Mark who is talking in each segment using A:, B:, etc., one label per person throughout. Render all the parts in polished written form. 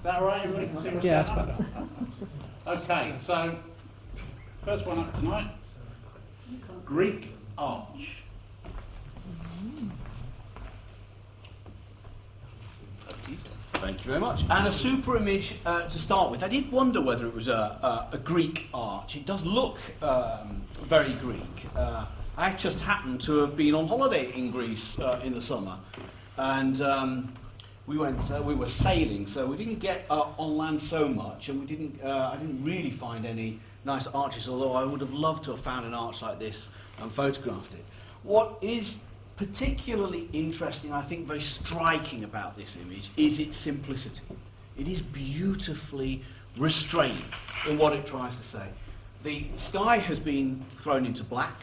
A: that all right? Everybody can see what's
B: Yeah,
A: going
B: that's
A: on?
B: better.
A: Okay, so first one up tonight, Greek arch.
C: Thank you very much. And a super image to start with. I did wonder whether it was a Greek arch. It does look very Greek. I just happened to have been on holiday in Greece in the summer, and we were sailing, so we didn't get on land so much, and I didn't really find any nice arches, although I would have loved to have found an arch like this and photographed it. What is particularly interesting, I think very striking about this image, is its simplicity. It is beautifully restrained in what it tries to say. The sky has been thrown into black,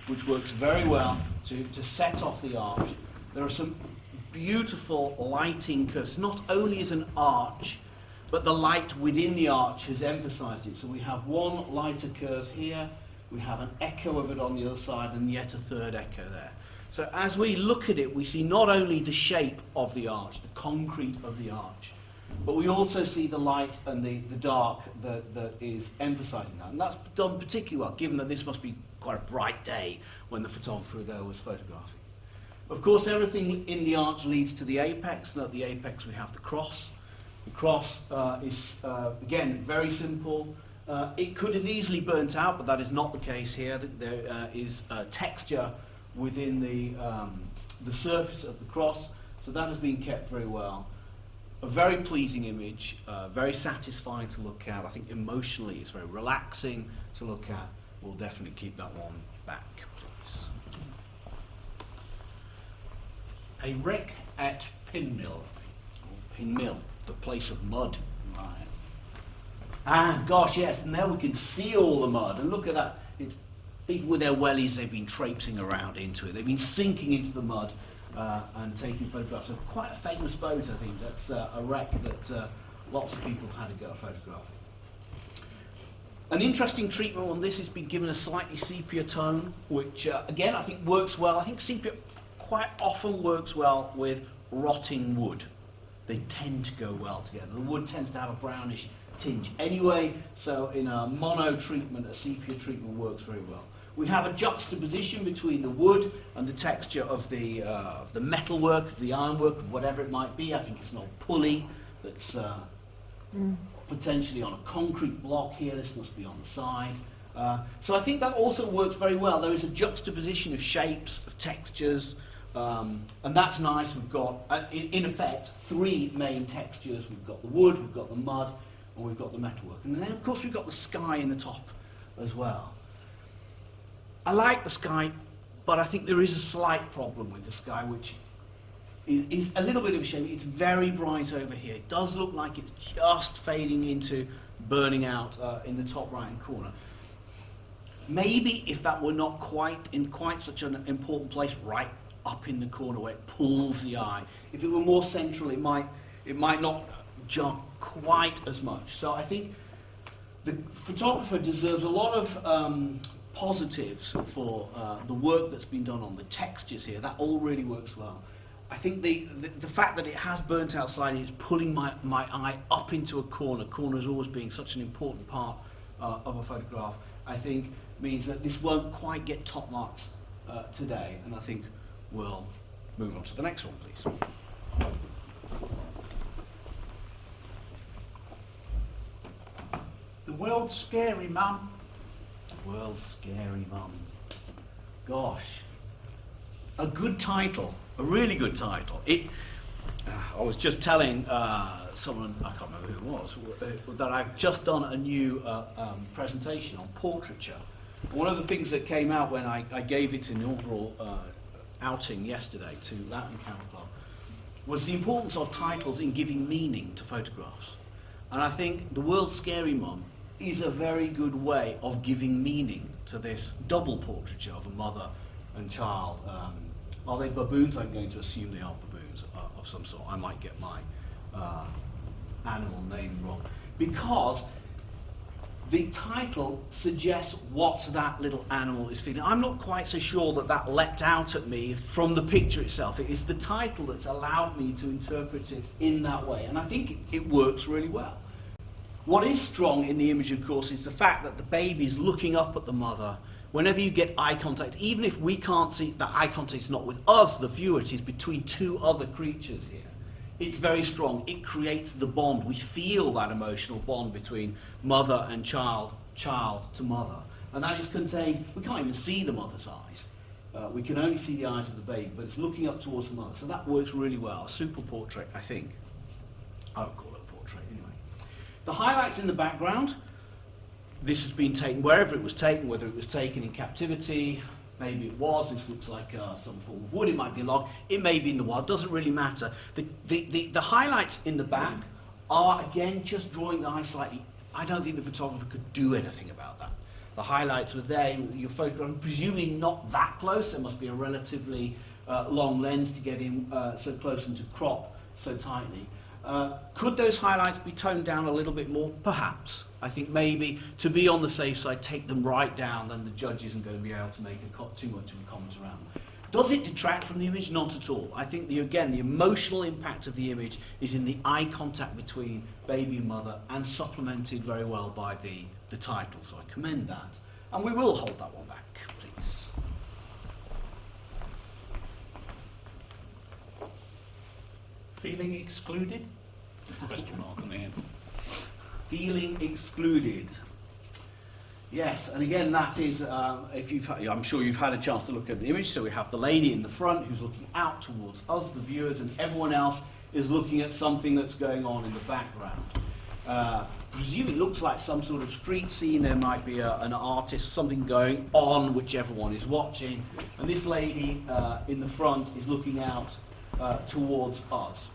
C: which works very well to set off the arch. There are some beautiful lighting curves. Not only is an arch, but the light within the arch has emphasized it. So we have one lighter curve here, we have an echo of it on the other side, and yet a third echo there. So as we look at it, we see not only the shape of the arch, the concrete of the arch, but we also see the light and the dark that is emphasizing that. And that's done particularly well, given that this must be quite a bright day when the photographer there was photographing. Of course, everything in the arch leads to the apex, and at the apex we have the cross. The cross is, again, very simple. It could have easily burnt out, but that is not the case here. There is texture within the surface of the cross, so that has been kept very well. A very pleasing image, very satisfying to look at. I think emotionally it's very relaxing to look at. We'll definitely keep that one back, please.
A: A wreck at Pinmill.
C: Pinmill, the place of mud. Right. And gosh, yes, and there we can see all the mud, and look at that. It's people with their wellies, they've been traipsing around into it. They've been sinking into the mud and taking photographs. So quite a famous boat, I think. That's a wreck that lots of people have had to go photographing. An interesting treatment on this has been given a slightly sepia tone, which again I think works well. I think sepia quite often works well with rotting wood. They tend to go well together. The wood tends to have a brownish tinge anyway, so in a mono treatment, a sepia treatment works very well. We have a juxtaposition between the wood and the texture of the metalwork, the ironwork, of whatever it might be. I think it's an old pulley that's potentially on a concrete block here. This must be on the side. So I think that also works very well. There is a juxtaposition of shapes, of textures, and that's nice. We've got, in effect, three main textures. We've got the wood, we've got the mud, and we've got the metalwork. And then, of course, we've got the sky in the top as well. I like the sky, but I think there is a slight problem with the sky, which is a little bit of a shame. It's very bright over here. It does look like it's just fading into burning out in the top right-hand corner. Maybe if that were not in quite such an important place, right up in the corner where it pulls the eye, if it were more central, it might not jump quite as much. So I think the photographer deserves a lot of positives for the work that's been done on the textures here. That all really works well. I think the fact that it has burnt out slightly, it's pulling my eye up into a corner, corners always being such an important part of a photograph, I think means that this won't quite get top marks today, and I think we'll move on to the next one, please.
A: The World's Scary Mum.
C: World's Scary Mum. Gosh. A good title. A really good title. I was just telling someone, I can't remember who it was, that I've just done a new presentation on portraiture. One of the things that came out when I gave its inaugural outing yesterday to Latin Camp Club was the importance of titles in giving meaning to photographs. And I think The World's Scary Mum is a very good way of giving meaning to this double portraiture of a mother and child. Are they baboons? I'm going to assume they are baboons of some sort. I might get my animal name wrong. Because the title suggests what that little animal is feeling. I'm not quite so sure that that leapt out at me from the picture itself. It is the title that's allowed me to interpret it in that way, and I think it works really well. What is strong in the image, of course, is the fact that the baby is looking up at the mother. Whenever you get eye contact, even if we can't see that eye contact is not with us, the viewer, it is between two other creatures here. It's very strong. It creates the bond. We feel that emotional bond between mother and child, child to mother. And that is contained, we can't even see the mother's eyes. We can only see the eyes of the baby, but it's looking up towards the mother. So that works really well. A super portrait, I think. I would call it a portrait anyway. The highlights in the background. This has been taken wherever it was taken, whether it was taken in captivity, maybe it was. This looks like some form of wood. It might be a log. It may be in the wild. Doesn't really matter. The highlights in the back are, again, just drawing the eye slightly. I don't think the photographer could do anything about that. The highlights were there. Your photograph, I'm presuming not that close. There must be a relatively long lens to get in so close and to crop so tightly. Could those highlights be toned down a little bit more? Perhaps. I think maybe to be on the safe side, take them right down, then the judge isn't going to be able to make too much of a comment around them. Does it detract from the image? Not at all. I think, again, the emotional impact of the image is in the eye contact between baby and mother, and supplemented very well by the title, so I commend that. And we will hold that one back, please.
A: Feeling excluded? Question mark on the end.
C: Feeling excluded. Yes, and again, that is, I'm sure you've had a chance to look at the image. So we have the lady in the front who's looking out towards us, the viewers, and everyone else is looking at something that's going on in the background. Presume it looks like some sort of street scene. There might be an artist, something going on which everyone is watching. And this lady in the front is looking out towards us.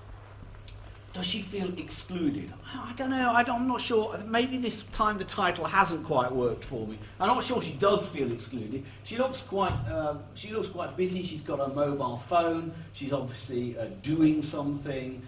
C: Does she feel excluded? I don't know. I'm not sure. Maybe this time the title hasn't quite worked for me. I'm not sure she does feel excluded. She looks quite busy. She's got a mobile phone. She's obviously doing something.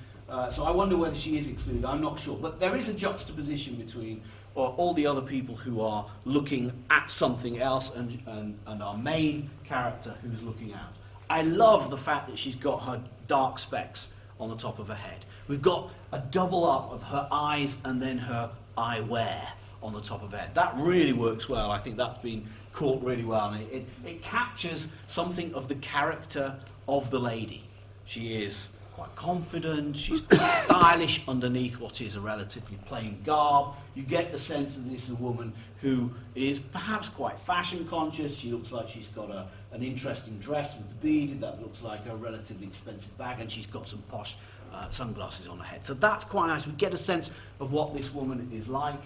C: So I wonder whether she is excluded. I'm not sure. But there is a juxtaposition between all the other people who are looking at something else and our main character who's looking out. I love the fact that she's got her dark specs on the top of her head. We've got a double up of her eyes and then her eyewear on the top of her head. That really works well. I think that's been caught really well. And it captures something of the character of the lady. She is quite confident, she's quite stylish underneath what is a relatively plain garb. You get the sense that this is a woman who is perhaps quite fashion conscious. She looks like she's got an interesting dress with the beaded, that looks like a relatively expensive bag, and she's got some posh sunglasses on her head. So that's quite nice. We get a sense of what this woman is like.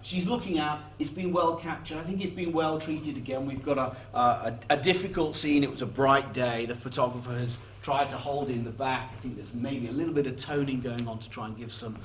C: She's looking out. It's been well captured. I think it's been well treated again. We've got a difficult scene. It was a bright day. The photographer has tried to hold in the back. I think there's maybe a little bit of toning going on to try and give some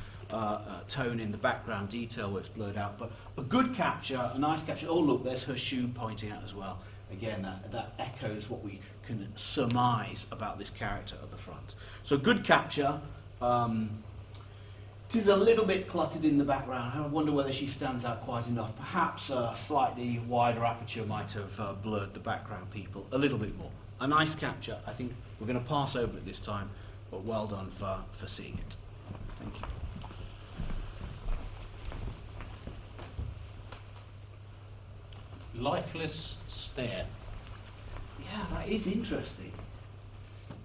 C: tone in the background detail where it's blurred out. But a good capture, a nice capture. Oh, look, there's her shoe pointing out as well. Again, that echoes what we can surmise about this character at the front. So good capture. It is a little bit cluttered in the background. I wonder whether she stands out quite enough. Perhaps a slightly wider aperture might have blurred the background people a little bit more. A nice capture. I think we're going to pass over it this time, but well done for seeing it. Thank you.
A: Lifeless stare.
C: Yeah, that is interesting.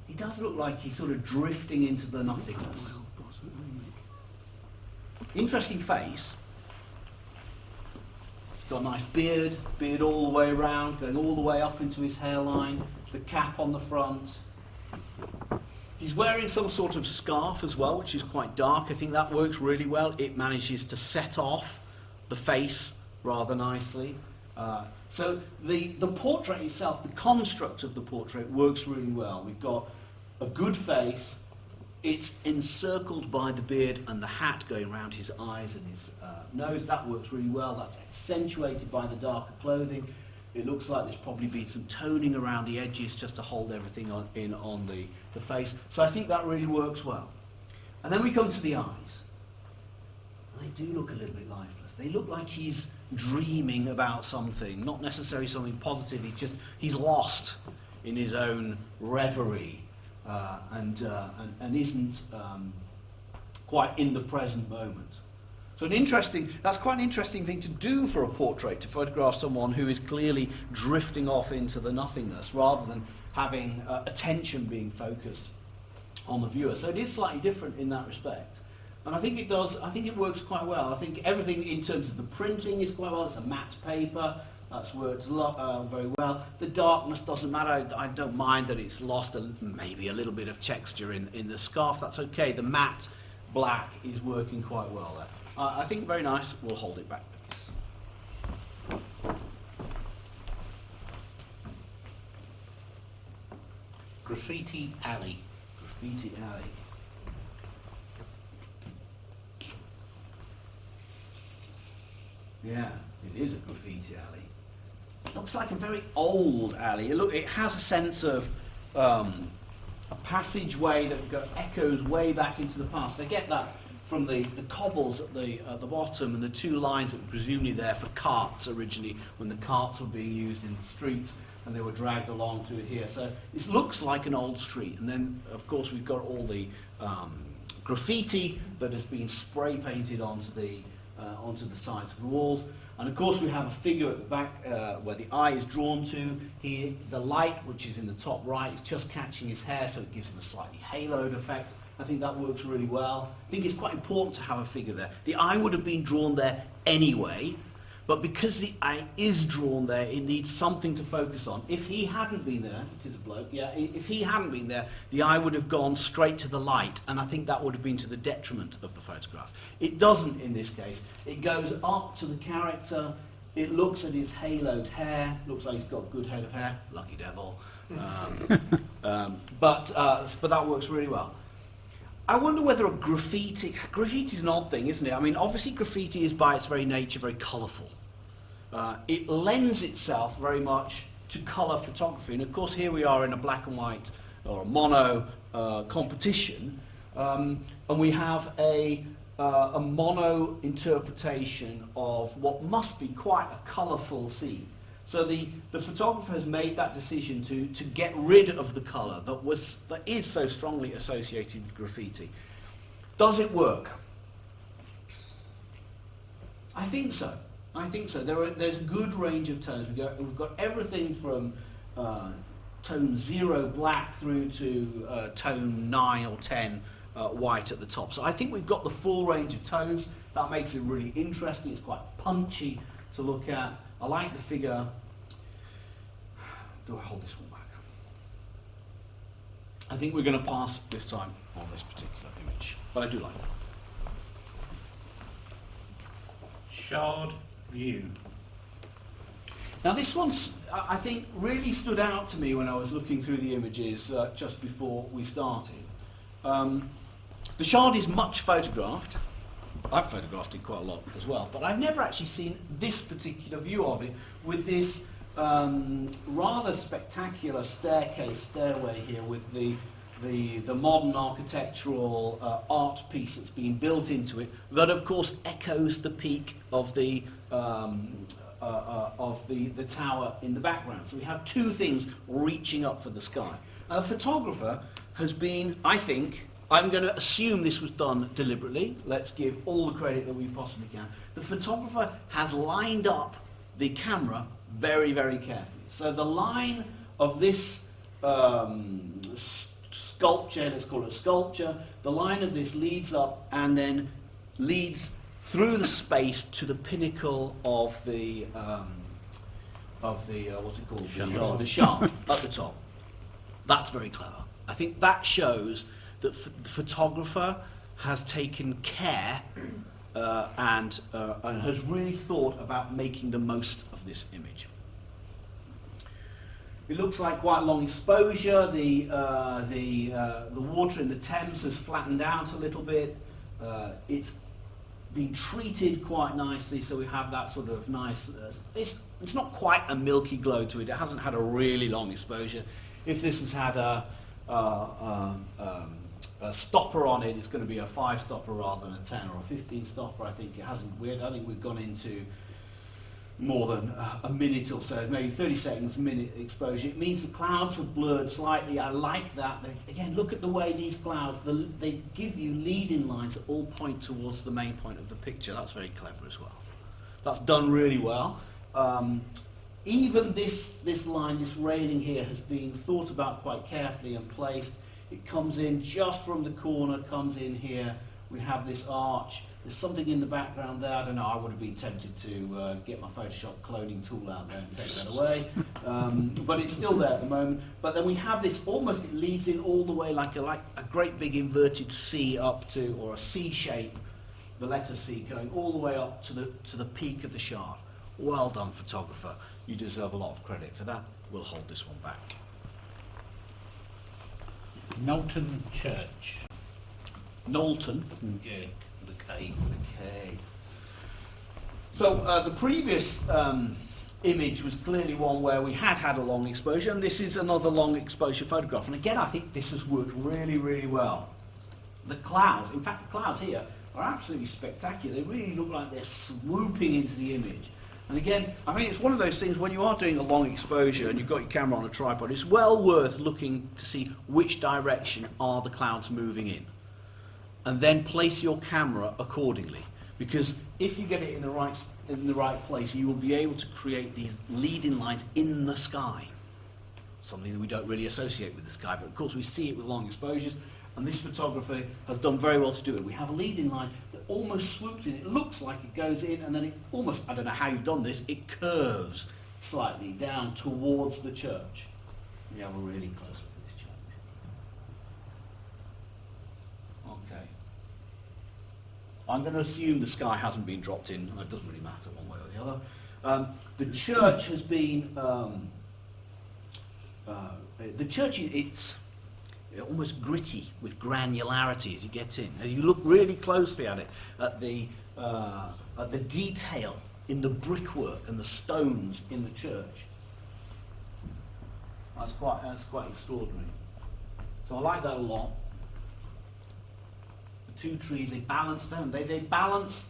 C: He does look like he's sort of drifting into the nothingness. Interesting face. He's got a nice beard all the way around, going all the way up into his hairline, the cap on the front. He's wearing some sort of scarf as well, which is quite dark. I think that works really well. It manages to set off the face rather nicely. So the portrait itself, the construct of the portrait works really well. We've got a good face. It's encircled by the beard and the hat going around his eyes and his nose. That works really well. That's accentuated by the darker clothing. It looks like there's probably been some toning around the edges just to hold everything on the face. So I think that really works well. And then we come to the eyes. And they do look a little bit lifeless. They look like he's dreaming about something, not necessarily something positive. He's lost in his own reverie and isn't quite in the present moment. So that's quite an interesting thing to do for a portrait, to photograph someone who is clearly drifting off into the nothingness rather than having attention being focused on the viewer. So it is slightly different in that respect. And I think it works quite well. I think everything in terms of the printing is quite well. It's a matte paper. That's worked very well. The darkness doesn't matter. I don't mind that it's lost maybe a little bit of texture in the scarf. That's okay. The matte black is working quite well there. I think very nice. We'll hold it back.
A: Graffiti Alley.
C: Graffiti Alley. Yeah, it is a graffiti alley. It looks like a very old alley. It has a sense of a passageway that echoes way back into the past. They get that from the cobbles at the bottom and the two lines that were presumably there for carts originally, when the carts were being used in the streets and they were dragged along through here. So it looks like an old street. And then, of course, we've got all the graffiti that has been spray painted onto the sides of the walls. And of course we have a figure at the back where the eye is drawn to. Here, the light, which is in the top right, is just catching his hair, so it gives him a slightly haloed effect. I think that works really well. I think it's quite important to have a figure there. The eye would have been drawn there anyway, but because the eye is drawn there, it needs something to focus on. If he hadn't been there, it is a bloke, yeah, if he hadn't been there, the eye would have gone straight to the light, and I think that would have been to the detriment of the photograph. It doesn't in this case. It goes up to the character, it looks at his haloed hair, looks like he's got a good head of hair, lucky devil. But that works really well. I wonder whether graffiti is an odd thing, isn't it? I mean, obviously graffiti is by its very nature very colourful. It lends itself very much to colour photography, and of course here we are in a black and white or a mono competition, and we have a mono interpretation of what must be quite a colourful scene. So the photographer has made that decision to get rid of the colour that is so strongly associated with graffiti. Does it work? I think so. There's a good range of tones. We've got everything from tone 0 black through to tone 9 or 10 white at the top. So I think we've got the full range of tones. That makes it really interesting. It's quite punchy to look at. I like the figure. Do I hold this one back? I think we're going to pass this time on this particular image, but I do like it.
A: Shard View.
C: Now this one, I think, really stood out to me when I was looking through the images just before we started. The Shard is much photographed. I've photographed it quite a lot as well, but I've never actually seen this particular view of it with this rather spectacular stairway here with the modern architectural art piece that's been built into it, that of course echoes the peak of the tower in the background. So we have two things reaching up for the sky. A photographer has been, I think, I'm going to assume this was done deliberately. Let's give all the credit that we possibly can. The photographer has lined up the camera very, very carefully. So the line of this sculpture, let's call it a sculpture, the line of this leads up and then leads through the space to the pinnacle of the what's it called? The shaft at the top. That's very clever. I think that shows that the photographer has taken care and has really thought about making the most of this image. It looks like quite a long exposure. The water in the Thames has flattened out a little bit. It's been treated quite nicely, so we have that sort of nice. It's not quite a milky glow to it. It hasn't had a really long exposure. If this has had stopper on it, it's going to be a 5 stopper rather than a 10 or a 15 stopper. I think I think we've gone into more than a minute or so, maybe 30 seconds, minute exposure. It means the clouds have blurred slightly. I like that. Again, look at the way these clouds, they give you leading lines that all point towards the main point of the picture. That's very clever as well. That's done really well. Even this line, this railing here, has been thought about quite carefully and placed. It comes in just from the corner, comes in here. We have this arch. There's something in the background there. I don't know, I would have been tempted to get my Photoshop cloning tool out there and take that away. But it's still there at the moment. But then we have this, almost it leads in all the way like a great big inverted C up to, or a C shape, the letter C going all the way up to the peak of the shard. Well done, photographer. You deserve a lot of credit for that. We'll hold this one back.
A: Knowlton Church.
C: Knowlton.
A: Yeah, the K.
C: Okay. So the previous image was clearly one where we had a long exposure, and this is another long exposure photograph. And again, I think this has worked really, really well. The clouds, in fact, the clouds here are absolutely spectacular. They really look like they're swooping into the image. And again, I mean, it's one of those things when you are doing a long exposure and you've got your camera on a tripod, it's well worth looking to see which direction are the clouds moving in. And then place your camera accordingly. Because if you get it in the right place, you will be able to create these leading lines in the sky. Something that we don't really associate with the sky, but of course we see it with long exposures. And this photographer has done very well to do it. We have a leading line that almost swoops in. It looks like it goes in, and then it almost, I don't know how you've done this, it curves slightly down towards the church. We have a really close look at this church. Okay. I'm going to assume the sky hasn't been dropped in. It doesn't really matter one way or the other. The church has been... the church, it's almost gritty with granularity as you get in. And you look really closely at it, at the detail in the brickwork and the stones in the church. That's quite extraordinary. So I like that a lot. The two trees, they balance them. They balance,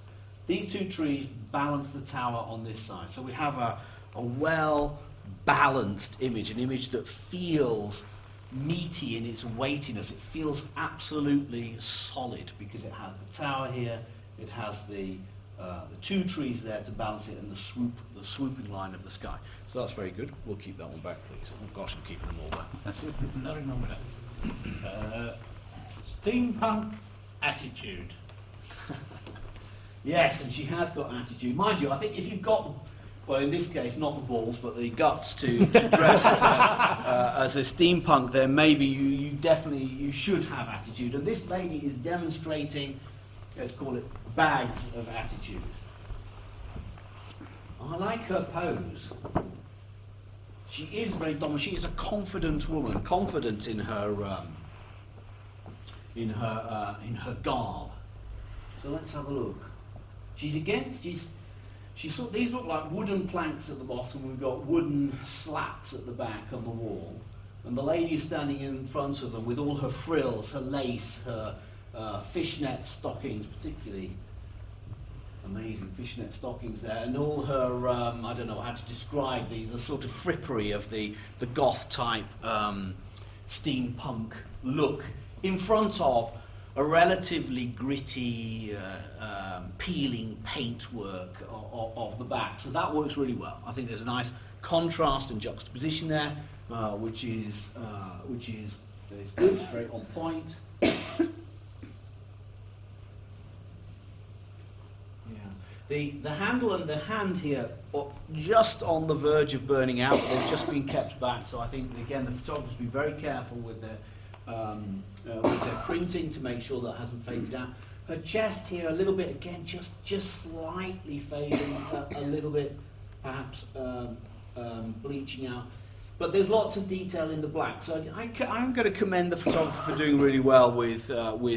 C: these two trees balance the tower on this side. So we have a well-balanced image, an image that feels meaty in its weightiness. It feels absolutely solid because it has the tower here, it has the two trees there to balance it, and the swooping line of the sky. So that's very good. We'll keep that one back, please. Oh gosh, I'm keeping them all back.
A: That's it. No, remember that. Steampunk attitude.
C: Yes, and she has got attitude. Mind you, I think if you've got, well, in this case, not the balls, but the guts to dress as a steampunk, then maybe you definitely should have attitude. And this lady is demonstrating, let's call it, bags of attitude. I like her pose. She is very dominant. She is a confident woman, confident in her garb. So let's have a look. These look like wooden planks at the bottom. We've got wooden slats at the back on the wall. And the lady is standing in front of them with all her frills, her lace, her fishnet stockings, particularly amazing fishnet stockings there, and all her, I don't know how to describe the sort of frippery of the goth type steampunk look in front of a relatively gritty, peeling paintwork of the back. So that works really well. I think there's a nice contrast and juxtaposition there, which is good. It's very on point. The handle and the hand here are just on the verge of burning out. They've just been kept back. So I think, again, the photographer's been very careful with their printing to make sure that hasn't faded out. Her chest here, a little bit, again, just slightly fading, a little bit, perhaps bleaching out. But there's lots of detail in the black. So I'm going to commend the photographer for doing really well with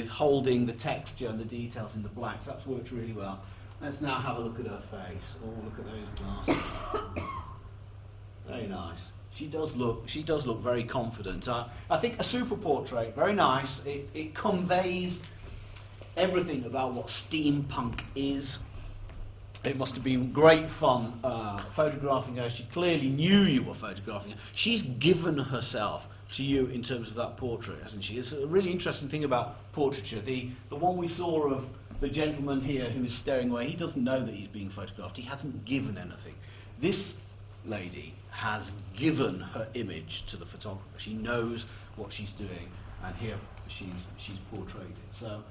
C: holding the texture and the details in the black. So that's worked really well. Let's now have a look at her face. Oh, look at those glasses. Very nice. She does look very confident. I think a super portrait, very nice. It conveys everything about what steampunk is. It must have been great fun photographing her. She clearly knew you were photographing her. She's given herself to you in terms of that portrait, hasn't she? It's a really interesting thing about portraiture. The one we saw of the gentleman here who is staring away, he doesn't know that he's being photographed. He hasn't given anything. This lady has given her image to the photographer. She knows what she's doing, and here she's portrayed it. So,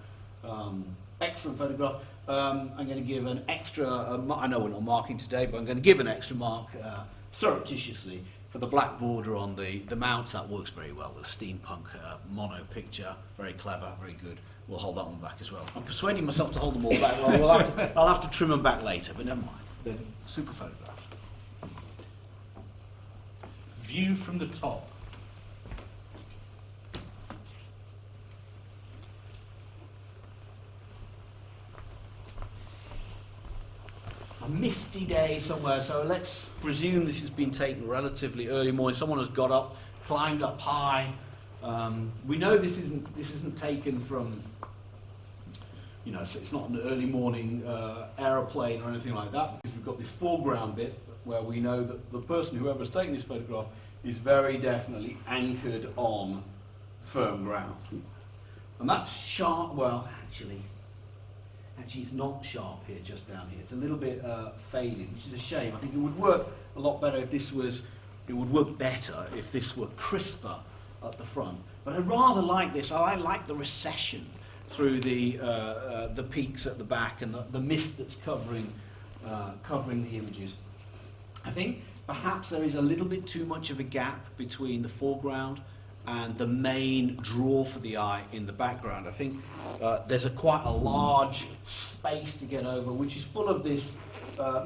C: excellent photograph. I'm going to give an extra, I know we're not marking today, but I'm going to give an extra mark surreptitiously for the black border on the mount. That works very well with steampunk mono picture. Very clever, very good. We'll hold that one back as well. I'm persuading myself to hold them all back. Well, I'll have to trim them back later, but never mind. They're super photographs.
A: View from the top.
C: A misty day somewhere, so let's presume this has been taken relatively early morning. Someone has got up, climbed up high. We know this isn't taken from, you know, so it's not an early morning aeroplane or anything like that, because we've got this foreground bit where we know that the person, whoever's taking this photograph, is very definitely anchored on firm ground. And that's sharp, well, actually it's not sharp here, just down here. It's a little bit faded, which is a shame. I think it would work a lot better if this was, it would work better if this were crisper at the front. But I rather like this. I like the recession through the peaks at the back and the mist that's covering the images. I think perhaps there is a little bit too much of a gap between the foreground and the main draw for the eye in the background. I think there's quite a large space to get over, which is full of this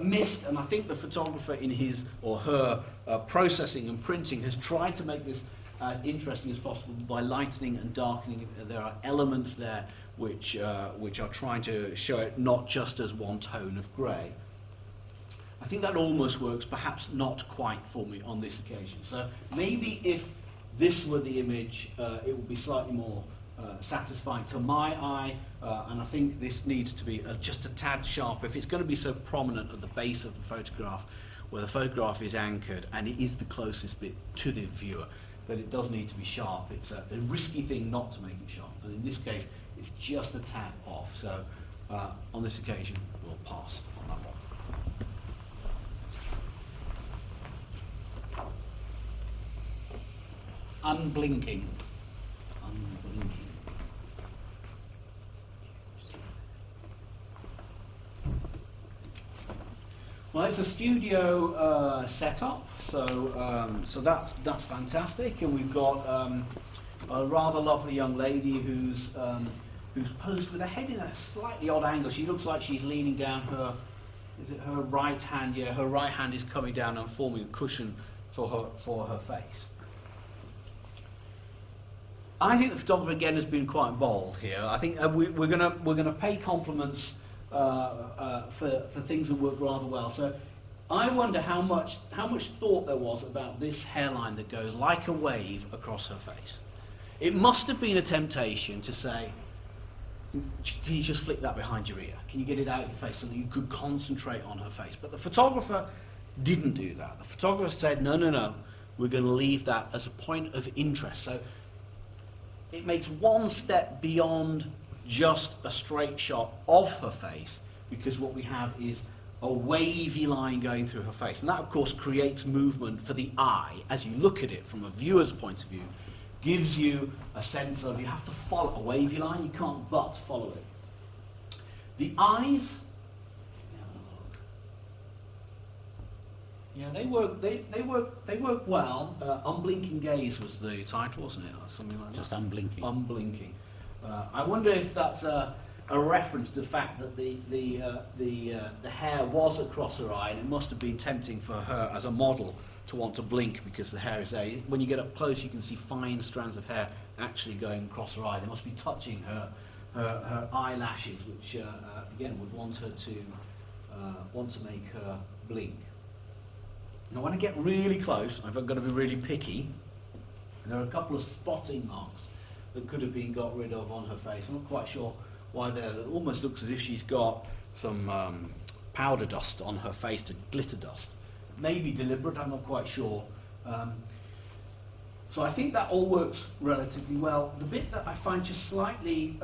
C: mist, and I think the photographer in his or her processing and printing has tried to make this as interesting as possible by lightening and darkening. There are elements there which are trying to show it not just as one tone of grey. I think that almost works, perhaps not quite for me on this occasion. So maybe if this were the image, it would be slightly more satisfying to my eye, and I think this needs to be just a tad sharp. If it's going to be so prominent at the base of the photograph, where the photograph is anchored and it is the closest bit to the viewer, then it does need to be sharp. It's a risky thing not to make it sharp, and in this case, it's just a tad off. So on this occasion, we'll pass on that one. Unblinking. Well, it's a studio setup, so that's fantastic, and we've got a rather lovely young lady who's posed with her head in a slightly odd angle. She looks like she's leaning down her right hand? Yeah, her right hand is coming down and forming a cushion for her face. I think the photographer again has been quite bold here. I think we're gonna pay compliments for things that work rather well. So I wonder how much thought there was about this hairline that goes like a wave across her face. It must have been a temptation to say, can you just flick that behind your ear? Can you get it out of your face so that you could concentrate on her face? But the photographer didn't do that. The photographer said, no, we're going to leave that as a point of interest. So it makes one step beyond just a straight shot of her face, because what we have is a wavy line going through her face. And that, of course, creates movement for the eye as you look at it from a viewer's point of view. Gives you a sense of, you have to follow a wavy line, you can't but follow it. The eyes, yeah, they work well. Unblinking Gaze was the title, wasn't it, or something like that?
A: Just unblinking.
C: Unblinking. I wonder if that's a reference to the fact that the hair was across her eye, and it must have been tempting for her as a model to want to blink because the hair is there. When you get up close, you can see fine strands of hair actually going across her eye. They must be touching her eyelashes, which again would want her to make her blink. Now when I get really close, if I'm going to be really picky, there are a couple of spotting marks that could have been got rid of on her face. I'm not quite sure why they're there. It almost looks as if she's got some powder dust on her face, to glitter dust. Maybe deliberate, I'm not quite sure. So I think that all works relatively well. The bit that I find just slightly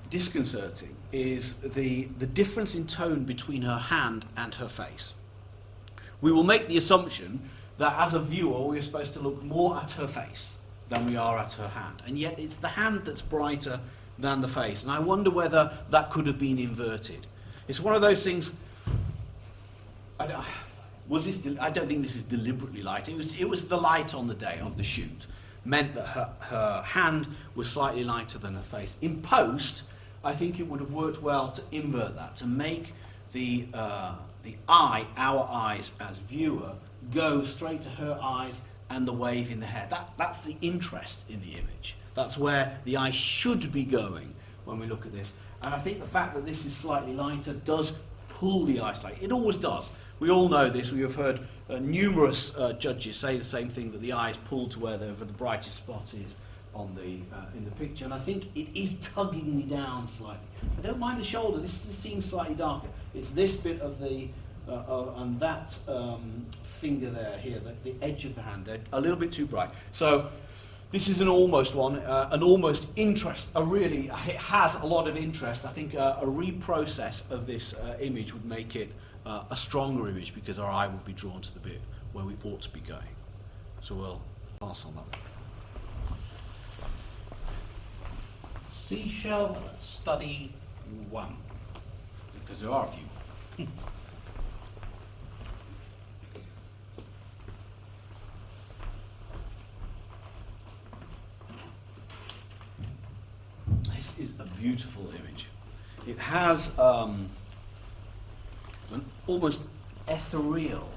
C: disconcerting is the difference in tone between her hand and her face. We will make the assumption that as a viewer we're supposed to look more at her face than we are at her hand, and yet it's the hand that's brighter than the face, and I wonder whether that could have been inverted. It's one of those things. I don't think this is deliberately light. It was the light on the day of the shoot meant that her hand was slightly lighter than her face. In post, I think it would have worked well to invert that, to make the eye, our eyes as viewer, go straight to her eyes and the wave in the hair. That's the interest in the image. That's where the eye should be going when we look at this. And I think the fact that this is slightly lighter does pull the eye slightly. It always does. We all know this. We have heard numerous judges say the same thing, that the eye is pulled to where the brightest spot is on in the picture. And I think it is tugging me down slightly. I don't mind the shoulder. This seems slightly darker. It's this bit of the and that finger there here, the edge of the hand, they're a little bit too bright. So this is an almost one, an almost interest. It has a lot of interest. I think a reprocess of this image would make it a stronger image, because our eye would be drawn to the bit where we ought to be going. So we'll pass on that.
A: Seashell Study 1.
C: Because there are a few. This is a beautiful image. It has an almost ethereal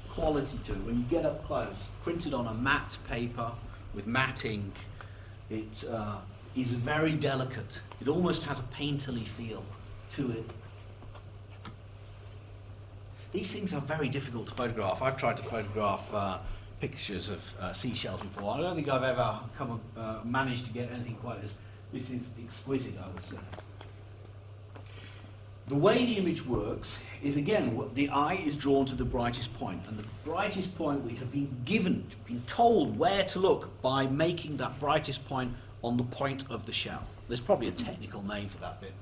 C: quality to it when you get up close. Printed on a matte paper with matte ink. It is very delicate. It almost has a painterly feel to it. These things are very difficult to photograph. I've tried to photograph pictures of seashells before. I don't think I've ever managed to get anything quite as... This is exquisite, I would say. The way the image works is, again, the eye is drawn to the brightest point, and the brightest point we have been told where to look by making that brightest point on the point of the shell. There's probably a technical name for that bit.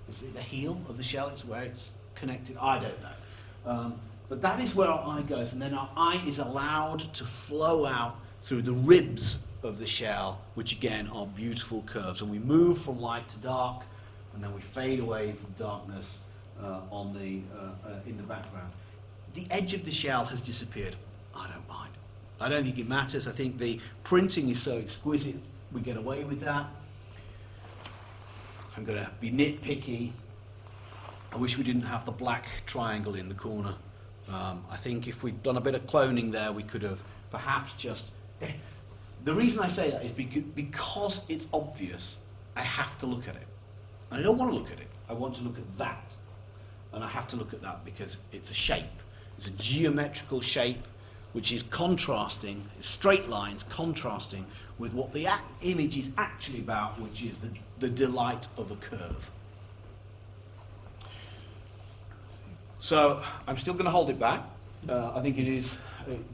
C: Is it the heel of the shell? It's where it's connected. I don't know. But that is where our eye goes, and then our eye is allowed to flow out through the ribs of the shell, which again are beautiful curves. And we move from light to dark, and then we fade away into the darkness in the background. The edge of the shell has disappeared. I don't mind. I don't think it matters. I think the printing is so exquisite, we get away with that. I'm going to be nitpicky. I wish we didn't have the black triangle in the corner. I think if we'd done a bit of cloning there, we could have perhaps just... The reason I say that is because it's obvious, I have to look at it. And I don't want to look at it. I want to look at that. And I have to look at that because it's a shape. It's a geometrical shape which is contrasting, straight lines contrasting with what the image is actually about, which is the delight of a curve. So I'm still going to hold it back. I think it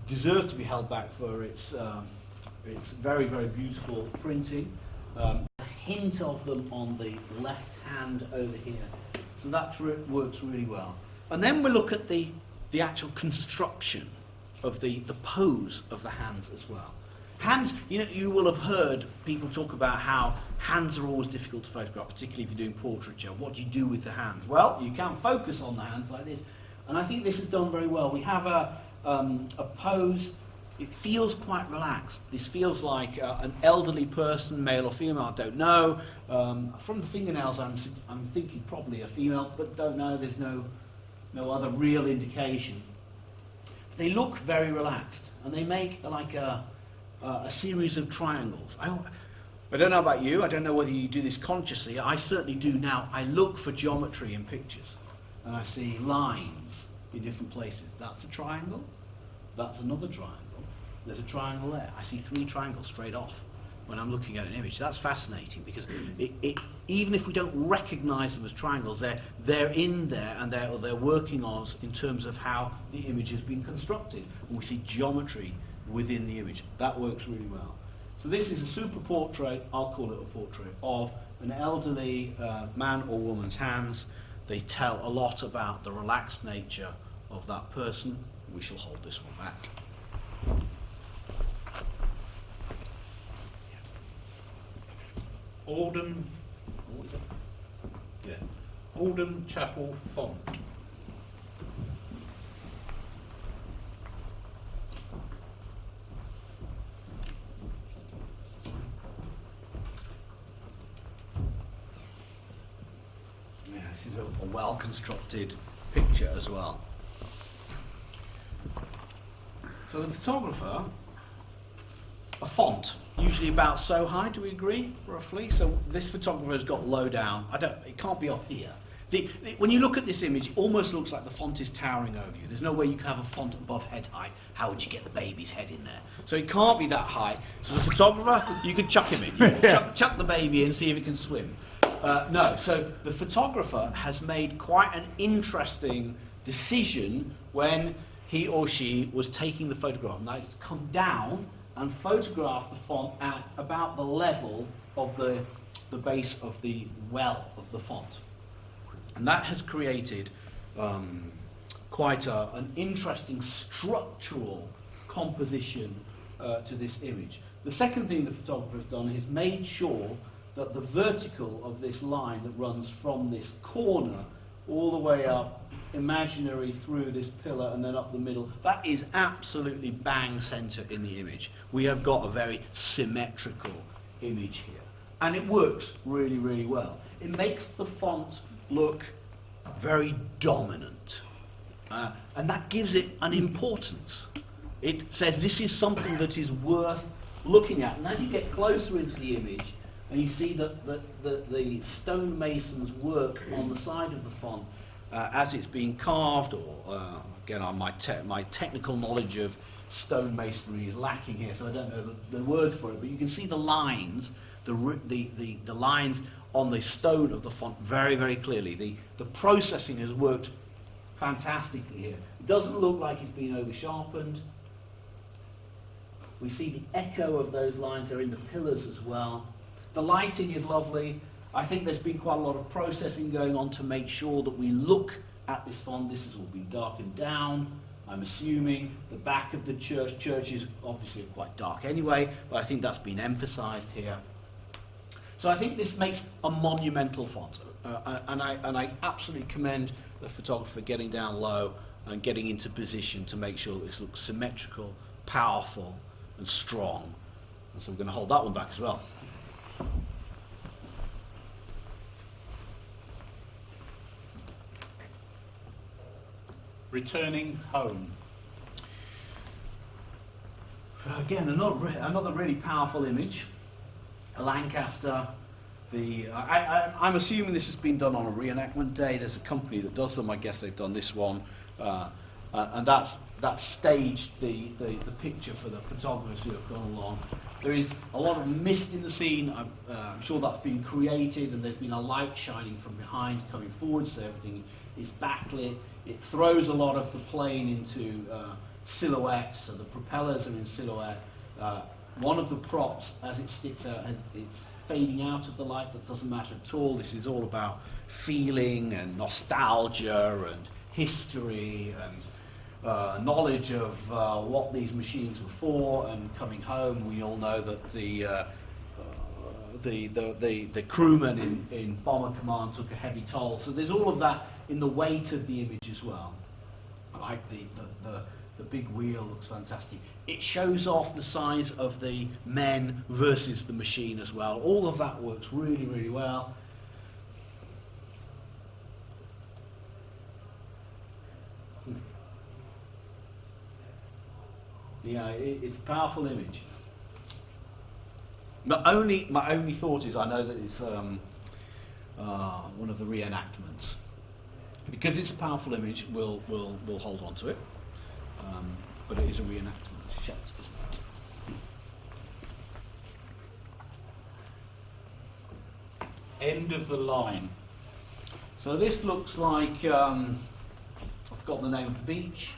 C: deserves to be held back for its very, very beautiful printing. A hint of them on the left hand over here. So that works really well. And then we look at the actual construction of the pose of the hands as well. Hands, you will have heard people talk about how hands are always difficult to photograph, particularly if you're doing portraiture. What do you do with the hands? Well, you can focus on the hands like this. And I think this is done very well. We have a pose. It feels quite relaxed. This feels like an elderly person, male or female, I don't know. From the fingernails, I'm thinking probably a female, but don't know. There's no other real indication. They look very relaxed, and they make like a series of triangles. I don't know about you. I don't know whether you do this consciously. I certainly do now. I look for geometry in pictures, and I see lines in different places. That's a triangle. that's another triangle. There's a triangle there. I see 3 triangles straight off when I'm looking at an image. That's fascinating because even if we don't recognise them as triangles, they're in there and they're working on us in terms of how the image has been constructed. And we see geometry within the image. That works really well. So this is a super portrait, I'll call it a portrait, of an elderly man or woman's hands. They tell a lot about the relaxed nature of that person. We shall hold this one back.
A: Oldham Chapel Font.
C: Yeah, this is a well-constructed picture as well. So the photographer, a font, usually about so high, do we agree, roughly? So this photographer has got low down. It can't be up here. When you look at this image, it almost looks like the font is towering over you. There's no way you can have a font above head height. How would you get the baby's head in there? So it can't be that high. So the photographer, you could chuck him in. You could chuck the baby in, see if he can swim. No, so the photographer has made quite an interesting decision when he or she was taking the photograph. And that is to come down and photograph the font at about the level of the base of the well of the font. And that has created quite an interesting structural composition to this image. The second thing the photographer has done is made sure that the vertical of this line that runs from this corner all the way up, imaginary through this pillar and then up the middle, that is absolutely bang centre in the image. We have got a very symmetrical image here. And it works really, really well. It makes the font look very dominant. And that gives it an importance. It says this is something that is worth looking at. And as you get closer into the image, and you see that the stonemason's work on the side of the font as it's being carved, or again, my technical knowledge of stonemasonry is lacking here, so I don't know the words for it, but you can see the lines, the lines on the stone of the font very, very clearly. The processing has worked fantastically here. It doesn't look like it's been over-sharpened. We see the echo of those lines. They're in the pillars as well. The lighting is lovely. I think there's been quite a lot of processing going on to make sure that we look at this font. This has all been darkened down. I'm assuming the back of the church is obviously quite dark anyway, but I think that's been emphasised here. So I think this makes a monumental font, and I absolutely commend the photographer getting down low and getting into position to make sure this looks symmetrical, powerful, and strong. And so we're going to hold that one back as well.
A: Returning home.
C: Again, another really powerful image. A Lancaster. I'm assuming this has been done on a reenactment day. There's a company that does them. I guess they've done this one, and that's staged the picture for the photographers who have gone along. There is a lot of mist in the scene. I'm sure that's been created, and there's been a light shining from behind coming forward, so everything is backlit. It throws a lot of the plane into silhouette, so the propellers are in silhouette. One of the props, as it sticks out, it's fading out of the light. That doesn't matter at all. This is all about feeling and nostalgia and history and knowledge of what these machines were for. And coming home, we all know that the crewman in Bomber Command took a heavy toll. So there's all of that in the weight of the image as well. I like the big wheel, looks fantastic. It shows off the size of the men versus the machine as well. All of that works really, really well. Yeah, it's a powerful image. My only thought is, I know that it's one of the reenactments. Because it's a powerful image, we'll hold on to it. but it is a reenactment of shot, isn't it?
A: End of the line.
C: So this looks like, I've forgotten the name of the beach.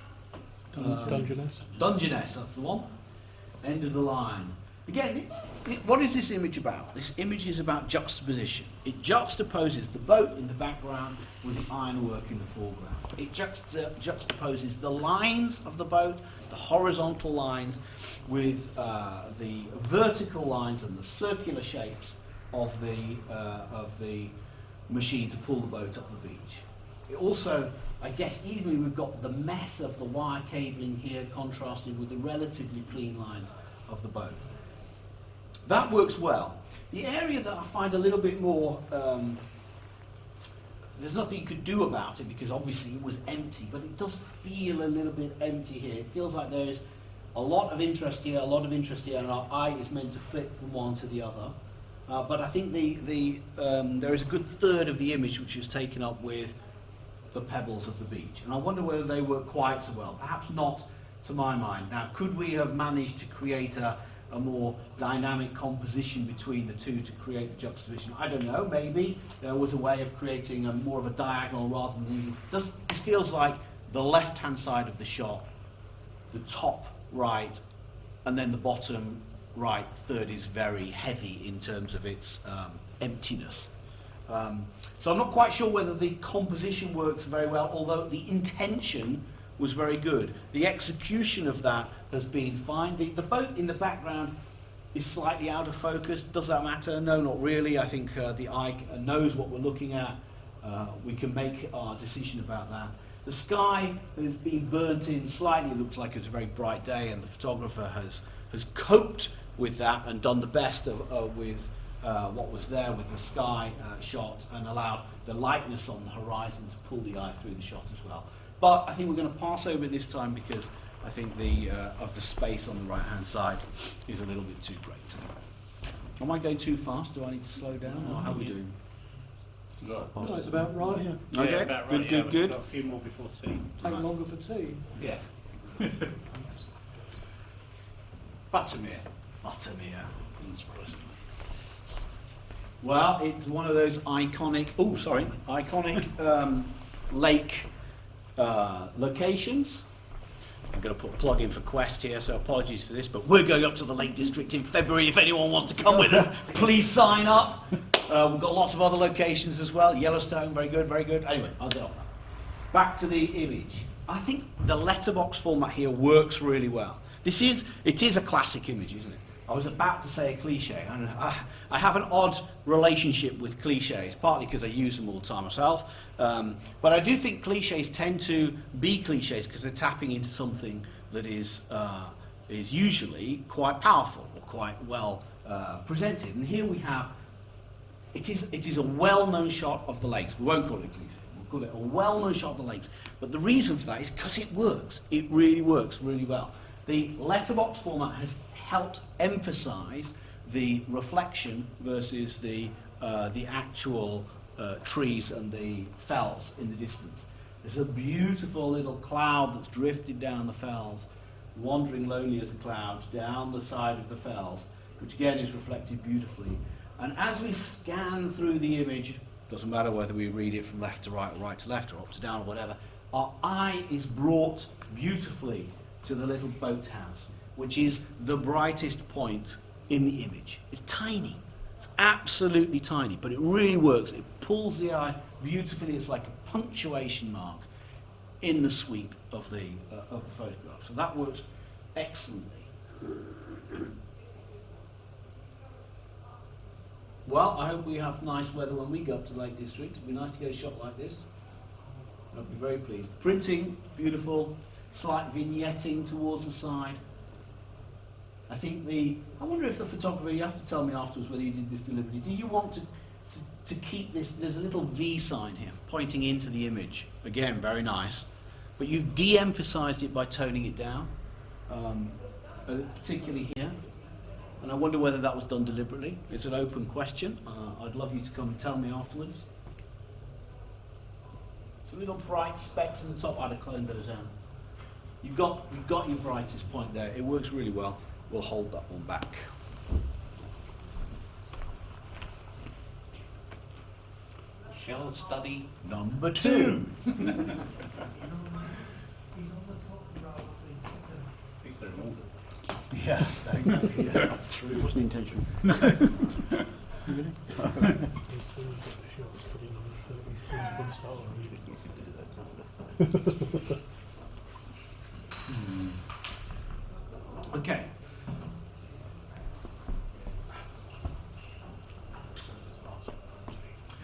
B: Dungeness.
C: Dungeness, that's the one. End of the line. Again, what is this image about? This image is about juxtaposition. It juxtaposes the boat in the background with the ironwork in the foreground. It juxtaposes the lines of the boat, the horizontal lines, with the vertical lines and the circular shapes of the machine to pull the boat up the beach. It also, I guess, even we've got the mess of the wire cabling here contrasted with the relatively clean lines of the boat. That works well. The area that I find a little bit more, there's nothing you could do about it because obviously it was empty, but it does feel a little bit empty here. It feels like there is a lot of interest here, and our eye is meant to flick from one to the other. But I think there is a good third of the image which is taken up with the pebbles of the beach. And I wonder whether they work quite so well. Perhaps not to my mind. Now, could we have managed to create a more dynamic composition between the two to create the juxtaposition? I don't know. Maybe there was a way of creating more of a diagonal rather than... This feels like the left-hand side of the shot, the top right, and then the bottom right third is very heavy in terms of its emptiness. So I'm not quite sure whether the composition works very well, although the intention was very good. The execution of that has been fine. The boat in the background is slightly out of focus. Does that matter? No, not really. I think the eye knows what we're looking at. We can make our decision about that. The sky has been burnt in slightly. It looks like it's a very bright day, and the photographer has coped with that and done the best with what was there with the sky shot and allowed the lightness on the horizon to pull the eye through the shot as well. But I think we're going to pass over it this time because I think the space on the right-hand side is a little bit too great. Am I going too fast? Do I need to slow down, or how are we doing?
B: No, it's about right.
A: Yeah,
C: Okay,
A: about
C: good,
A: right,
C: good,
A: we've
C: good.
A: got a few more before tea.
B: Take longer for tea.
A: Yeah. Buttermere.
C: Buttermere. Well, it's one of those iconic lake locations. I'm going to put a plug in for Quest here, so apologies for this, but we're going up to the Lake District in February. If anyone wants to come with us, please sign up. We've got lots of other locations as well. Yellowstone, very good, very good. Anyway, I'll get off that. Back to the image. I think the letterbox format here works really well. It is a classic image, isn't it? I was about to say a cliche, and I have an odd relationship with cliches, partly because I use them all the time myself, but I do think cliches tend to be cliches because they're tapping into something that is usually quite powerful or quite well presented. And here we have, it is a well-known shot of the lakes. We won't call it a cliche. We'll call it a well-known shot of the lakes. But the reason for that is because it works. It really works really well. The letterbox format has helped emphasize the reflection versus the actual trees and the fells in the distance. There's a beautiful little cloud that's drifted down the fells, wandering lonely as a cloud down the side of the fells, which again is reflected beautifully. And as we scan through the image, doesn't matter whether we read it from left to right or right to left or up to down or whatever, our eye is brought beautifully to the little boathouse, which is the brightest point in the image. It's tiny. It's absolutely tiny, but it really works. It pulls the eye beautifully. It's like a punctuation mark in the sweep of the photograph. So that works excellently. Well, I hope we have nice weather when we go up to Lake District. It'd be nice to get a shot like this. I'd be very pleased. Printing, beautiful. Slight vignetting towards the side. I wonder if the photographer, you have to tell me afterwards whether you did this deliberately. Do you want to keep this, there's a little V sign here, pointing into the image. Again, very nice. But you've de-emphasized it by toning it down, particularly here. And I wonder whether that was done deliberately. It's an open question. I'd love you to come and tell me afterwards. Some little bright specks in the top, I'd have cloned those out. You've got your brightest point there. It works really well. We'll hold that one back.
A: Shell study.
C: Number 2.
A: Is there an order?
C: Yeah, yeah, that's true.
D: It wasn't intentional.
C: Okay.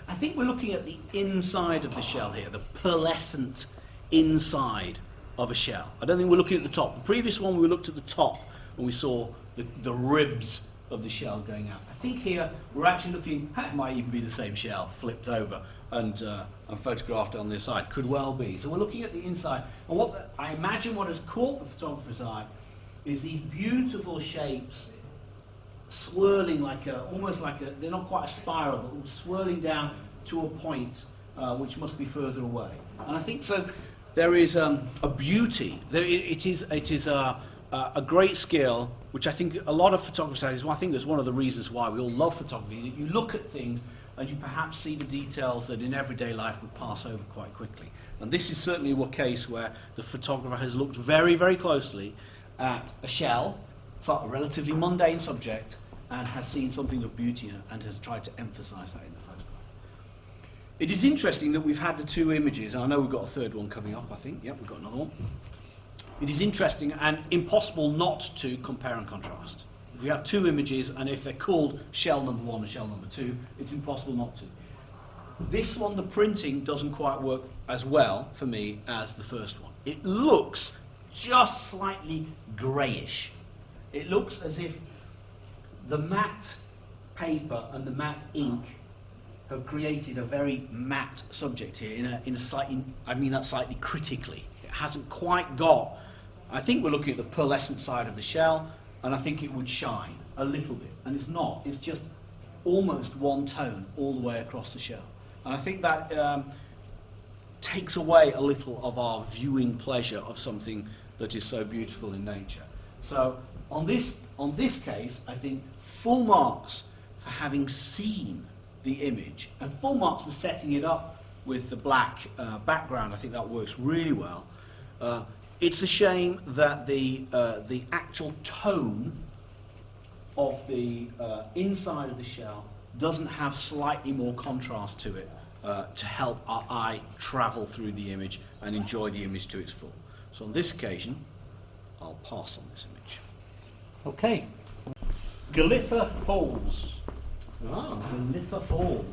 C: I think we're looking at the inside of the shell here, the pearlescent inside of a shell. I don't think we're looking at the top. The previous one we looked at the top and we saw the ribs of the shell going out. I think here we're actually looking, it might even be the same shell flipped over and photographed on this side. Could well be. So we're looking at the inside. And I imagine what has caught the photographer's eye is these beautiful shapes swirling almost like they're not quite a spiral, but swirling down to a point which must be further away. And I think so. There is a beauty. It is a great skill, which I think a lot of photographers have. I think that's one of the reasons why we all love photography. That you look at things and you perhaps see the details that in everyday life would pass over quite quickly. And this is certainly a case where the photographer has looked very, very closely at a shell, a relatively mundane subject, and has seen something of beauty in it and has tried to emphasise that in the photograph. It is interesting that we've had the 2 images, and I know we've got a third one coming up, I think. Yep, we've got another one. It is interesting and impossible not to compare and contrast. If we have 2 images, and if they're called shell number 1 and shell number 2, it's impossible not to. This one, the printing doesn't quite work as well for me as the first one. It looks just slightly greyish. It looks as if the matte paper and the matte ink have created a very matte subject here in a slightly, I mean that slightly critically. It hasn't quite got, I think we're looking at the pearlescent side of the shell, and I think it would shine a little bit. And it's not, it's just almost one tone all the way across the shell. And I think that takes away a little of our viewing pleasure of something that is so beautiful in nature. So on this case, I think full marks for having seen the image and full marks for setting it up with the black background. I think that works really well. It's a shame that the actual tone of the inside of the shell doesn't have slightly more contrast to it to help our eye travel through the image and enjoy the image to its full. So on this occasion, I'll pass on this image.
A: Okay. Gallither Falls.
C: Ah, Gallither Falls.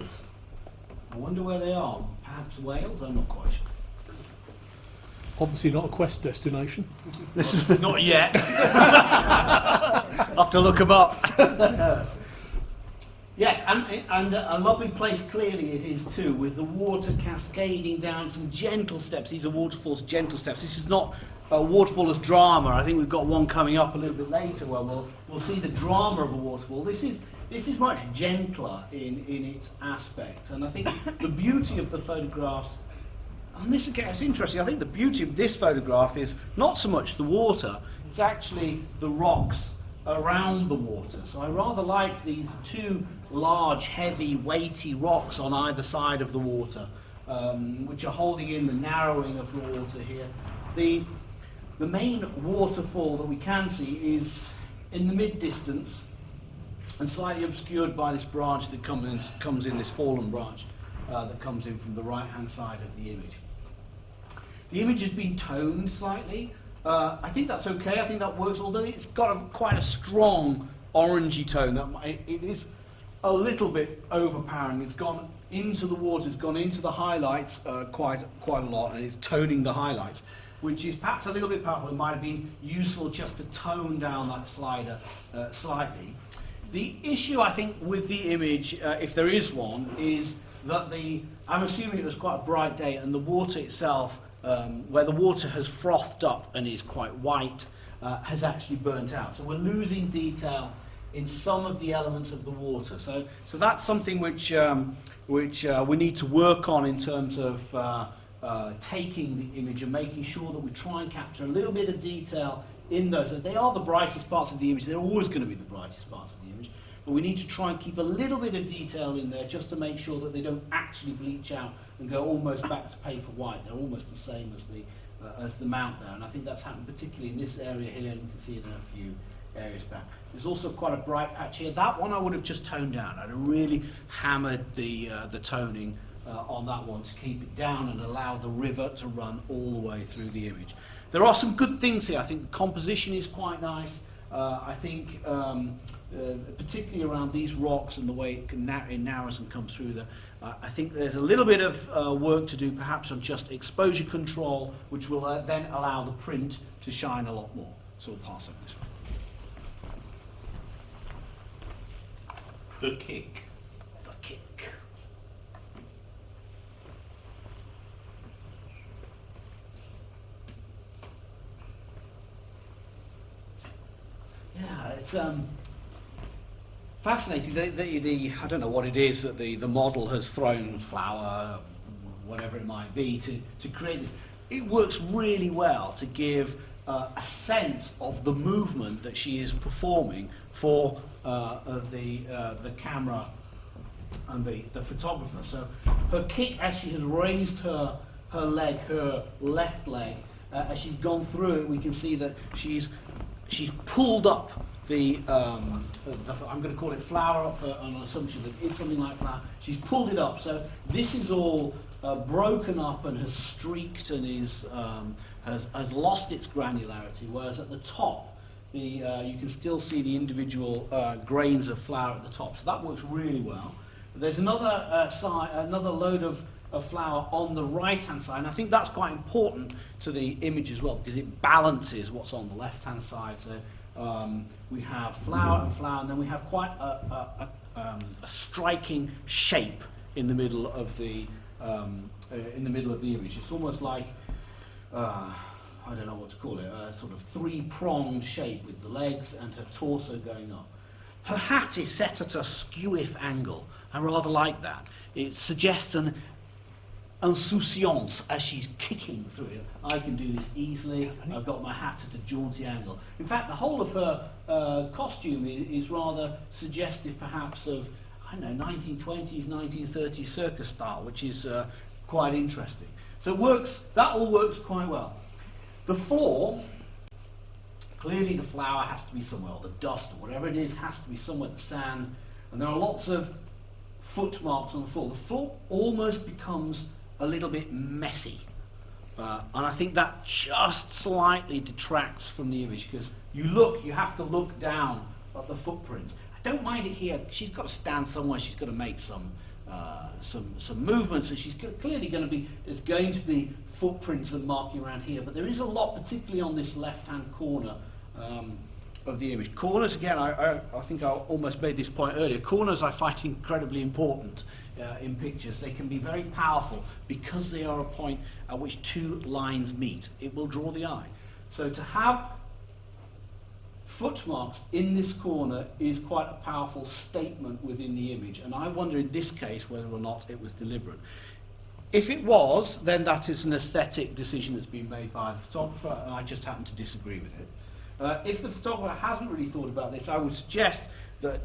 C: I wonder where they are. Perhaps Wales? I'm not quite sure.
B: Obviously not a quest destination.
C: Not yet. I'll have to look them up. Yes, and a lovely place clearly it is too, with the water cascading down some gentle steps. These are waterfalls, gentle steps. This is not a waterfall as drama. I think we've got one coming up a little bit later where we'll see the drama of a waterfall. This is much gentler in its aspect, and I think the beauty of the photographs. On this occasion, it's interesting. I think the beauty of this photograph is not so much the water; it's actually the rocks around the water. So I rather like these 2 large, heavy, weighty rocks on either side of the water, which are holding in the narrowing of the water here. The main waterfall that we can see is in the mid-distance and slightly obscured by this branch that comes in, this fallen branch that comes in from the right-hand side of the image. The image has been toned slightly. I think that's okay. I think that works, although it's got quite a strong orangey tone. It is a little bit overpowering. It's gone into the water, it's gone into the highlights quite a lot, and it's toning the highlights, which is perhaps a little bit powerful. It might have been useful just to tone down that slider slightly. The issue, I think, with the image, if there is one, is that I'm assuming it was quite a bright day, and the water itself, where the water has frothed up and is quite white, has actually burnt out. So we're losing detail in some of the elements of the water. So that's something which we need to work on in terms of taking the image and making sure that we try and capture a little bit of detail in those. They are the brightest parts of the image. They're always going to be the brightest parts of the image. But we need to try and keep a little bit of detail in there just to make sure that they don't actually bleach out and go almost back to paper white. They're almost the same as the mount there. And I think that's happened particularly in this area here, and you can see it in a few areas back. There's also quite a bright patch here. That one I would have just toned down. I'd have really hammered the toning on that one to keep it down and allow the river to run all the way through the image. There are some good things here. I think the composition is quite nice. I think particularly around these rocks and the way it narrows and comes through there, I think there's a little bit of work to do perhaps on just exposure control, which will then allow the print to shine a lot more. So we'll pass over this one.
A: The kick.
C: The kick. Yeah, it's fascinating. The I don't know what it is that the model has thrown, flour, whatever it might be, to create this. It works really well to give a sense of the movement that she is performing for the camera and the photographer. So her kick, as she has raised her leg, her left leg, as she's gone through it, we can see that she's pulled up the I'm going to call it flour on an assumption that it's something like flour. She's pulled it up, so this is all broken up and has streaked and has lost its granularity, whereas at the top you can still see the individual grains of flour at the top, so that works really well. There's another load of flour on the right hand side, and I think that's quite important to the image as well, because it balances what's on the left hand side. So we have flour, and then we have quite a striking shape in the middle of the image. It's almost like I don't know what to call it, a sort of three-pronged shape with the legs and her torso going up. Her hat is set at a skewiff angle. I rather like that. It suggests an insouciance as she's kicking through it. I can do this easily. I've got my hat at a jaunty angle. In fact, the whole of her costume is rather suggestive perhaps of, I don't know, 1920s, 1930s circus style, which is quite interesting. So it works, that all works quite well. The floor, clearly the flour has to be somewhere, or the dust, or whatever it is, has to be somewhere, the sand, and there are lots of footmarks on the floor. The floor almost becomes a little bit messy, and I think that just slightly detracts from the image, because you have to look down at the footprints. I don't mind it here. She's got to stand somewhere. She's got to make some movements, and she's clearly going to be. There's going to be footprints and marking around here, but there is a lot, particularly on this left-hand corner of the image. Corners, again, I think I almost made this point earlier. Corners I find incredibly important in pictures. They can be very powerful because they are a point at which two lines meet. It will draw the eye. So to have footmarks in this corner is quite a powerful statement within the image, and I wonder in this case whether or not it was deliberate. If it was, then that is an aesthetic decision that's been made by the photographer, and I just happen to disagree with it. If the photographer hasn't really thought about this, I would suggest that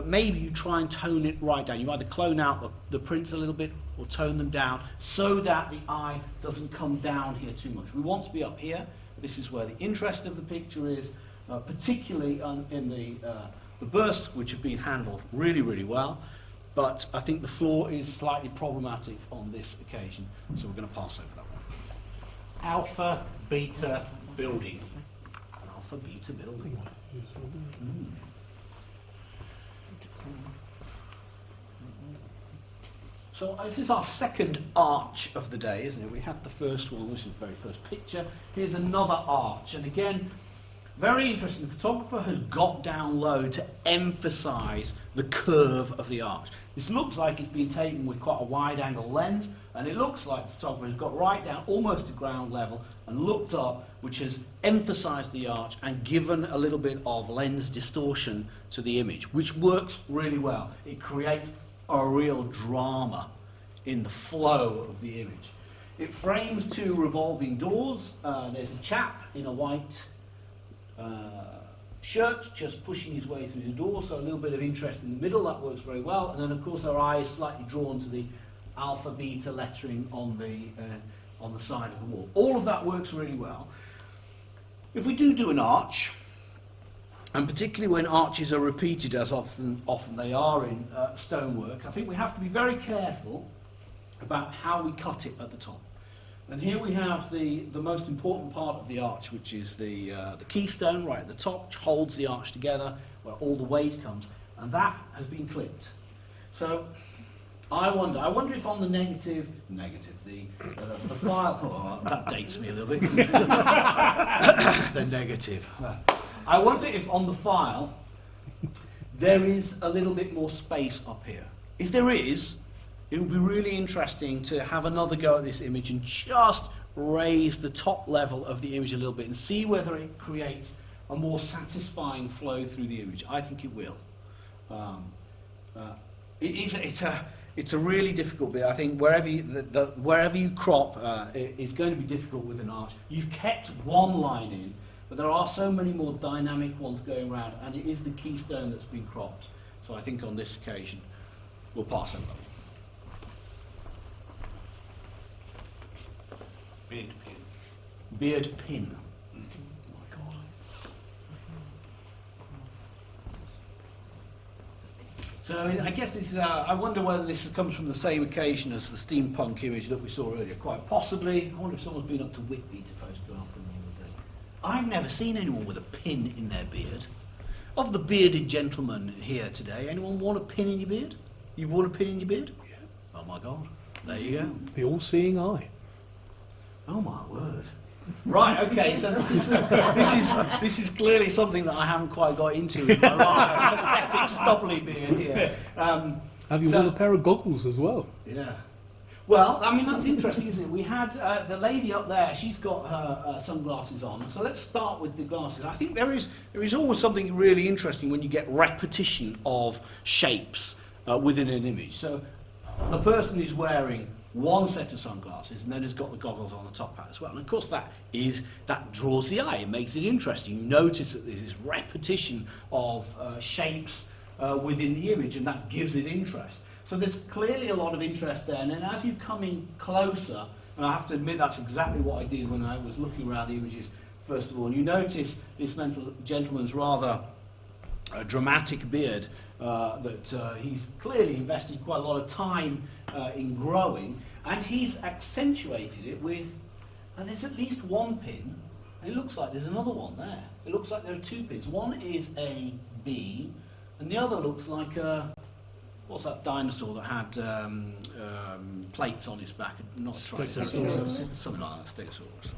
C: maybe you try and tone it right down. You either clone out the prints a little bit or tone them down so that the eye doesn't come down here too much. We want to be up here. This is where the interest of the picture is, particularly in the bursts, which have been handled really, really well. But I think the floor is slightly problematic on this occasion, so we're going to pass over that one.
A: Alpha, beta, building.
C: Alpha, beta, building. So this is our second arch of the day, isn't it? We had the first one, this is the very first picture. Here's another arch, and again, very interesting. The photographer has got down low to emphasise the curve of the arch. This looks like it's been taken with quite a wide-angle lens, and it looks like the photographer has got right down almost to ground level and looked up, which has emphasised the arch and given a little bit of lens distortion to the image, which works really well. It creates a real drama in the flow of the image. It frames two revolving doors. There's a chap in a white shirt just pushing his way through the door, so a little bit of interest in the middle, that works very well. And then of course our eye is slightly drawn to the alpha beta lettering on the side of the wall. All of that works really well. If we do an arch, and particularly when arches are repeated as often they are in stonework, I think we have to be very careful about how we cut it at the top. And here we have the most important part of the arch, which is the keystone right at the top, which holds the arch together, where all the weight comes, and that has been clipped. So I wonder if on the negative, the file, oh, that dates me a little bit, doesn't it? The negative. I wonder if on the file there is a little bit more space up here. If there is, it would be really interesting to have another go at this image and just raise the top level of the image a little bit and see whether it creates a more satisfying flow through the image. I think it will. It's a really difficult bit. I think wherever you crop, it's going to be difficult with an arch. You've kept one line in, but there are so many more dynamic ones going around, and it is the keystone that's been cropped. So I think on this occasion, we'll pass over.
A: Beard pin.
C: Beard pin. So I guess this is. I wonder whether this comes from the same occasion as the steampunk image that we saw earlier. Quite possibly. I wonder if someone's been up to Whitby to photograph them the other day. I've never seen anyone with a pin in their beard. Of the bearded gentlemen here today, anyone worn a pin in your beard? You've worn a pin in your beard?
B: Yeah.
C: Oh my God. There you go.
B: The all-seeing eye.
C: Oh my word. Right, okay, so this is clearly something that I haven't quite got into in my rather pathetic stubbly beard here.
B: Have you worn a pair of goggles as well?
C: Yeah. Well, I mean, that's interesting, isn't it? We had the lady up there, she's got her sunglasses on, so let's start with the glasses. I think there is always something really interesting when you get repetition of shapes within an image. So the person is wearing one set of sunglasses and then has got the goggles on the top hat as well. And of course that draws the eye, it makes it interesting. You notice that there's this repetition of shapes within the image, and that gives it interest. So there's clearly a lot of interest there, and then as you come in closer, and I have to admit that's exactly what I did when I was looking around the images first of all, and you notice this gentleman's rather dramatic beard that he's clearly invested quite a lot of time in growing, and he's accentuated it with, there's at least one pin, and it looks like there's another one there. It looks like there are two pins. One is a B, and the other looks like a, what's that dinosaur that had plates on his back? Not a triceratops, something like that, stegosaurus.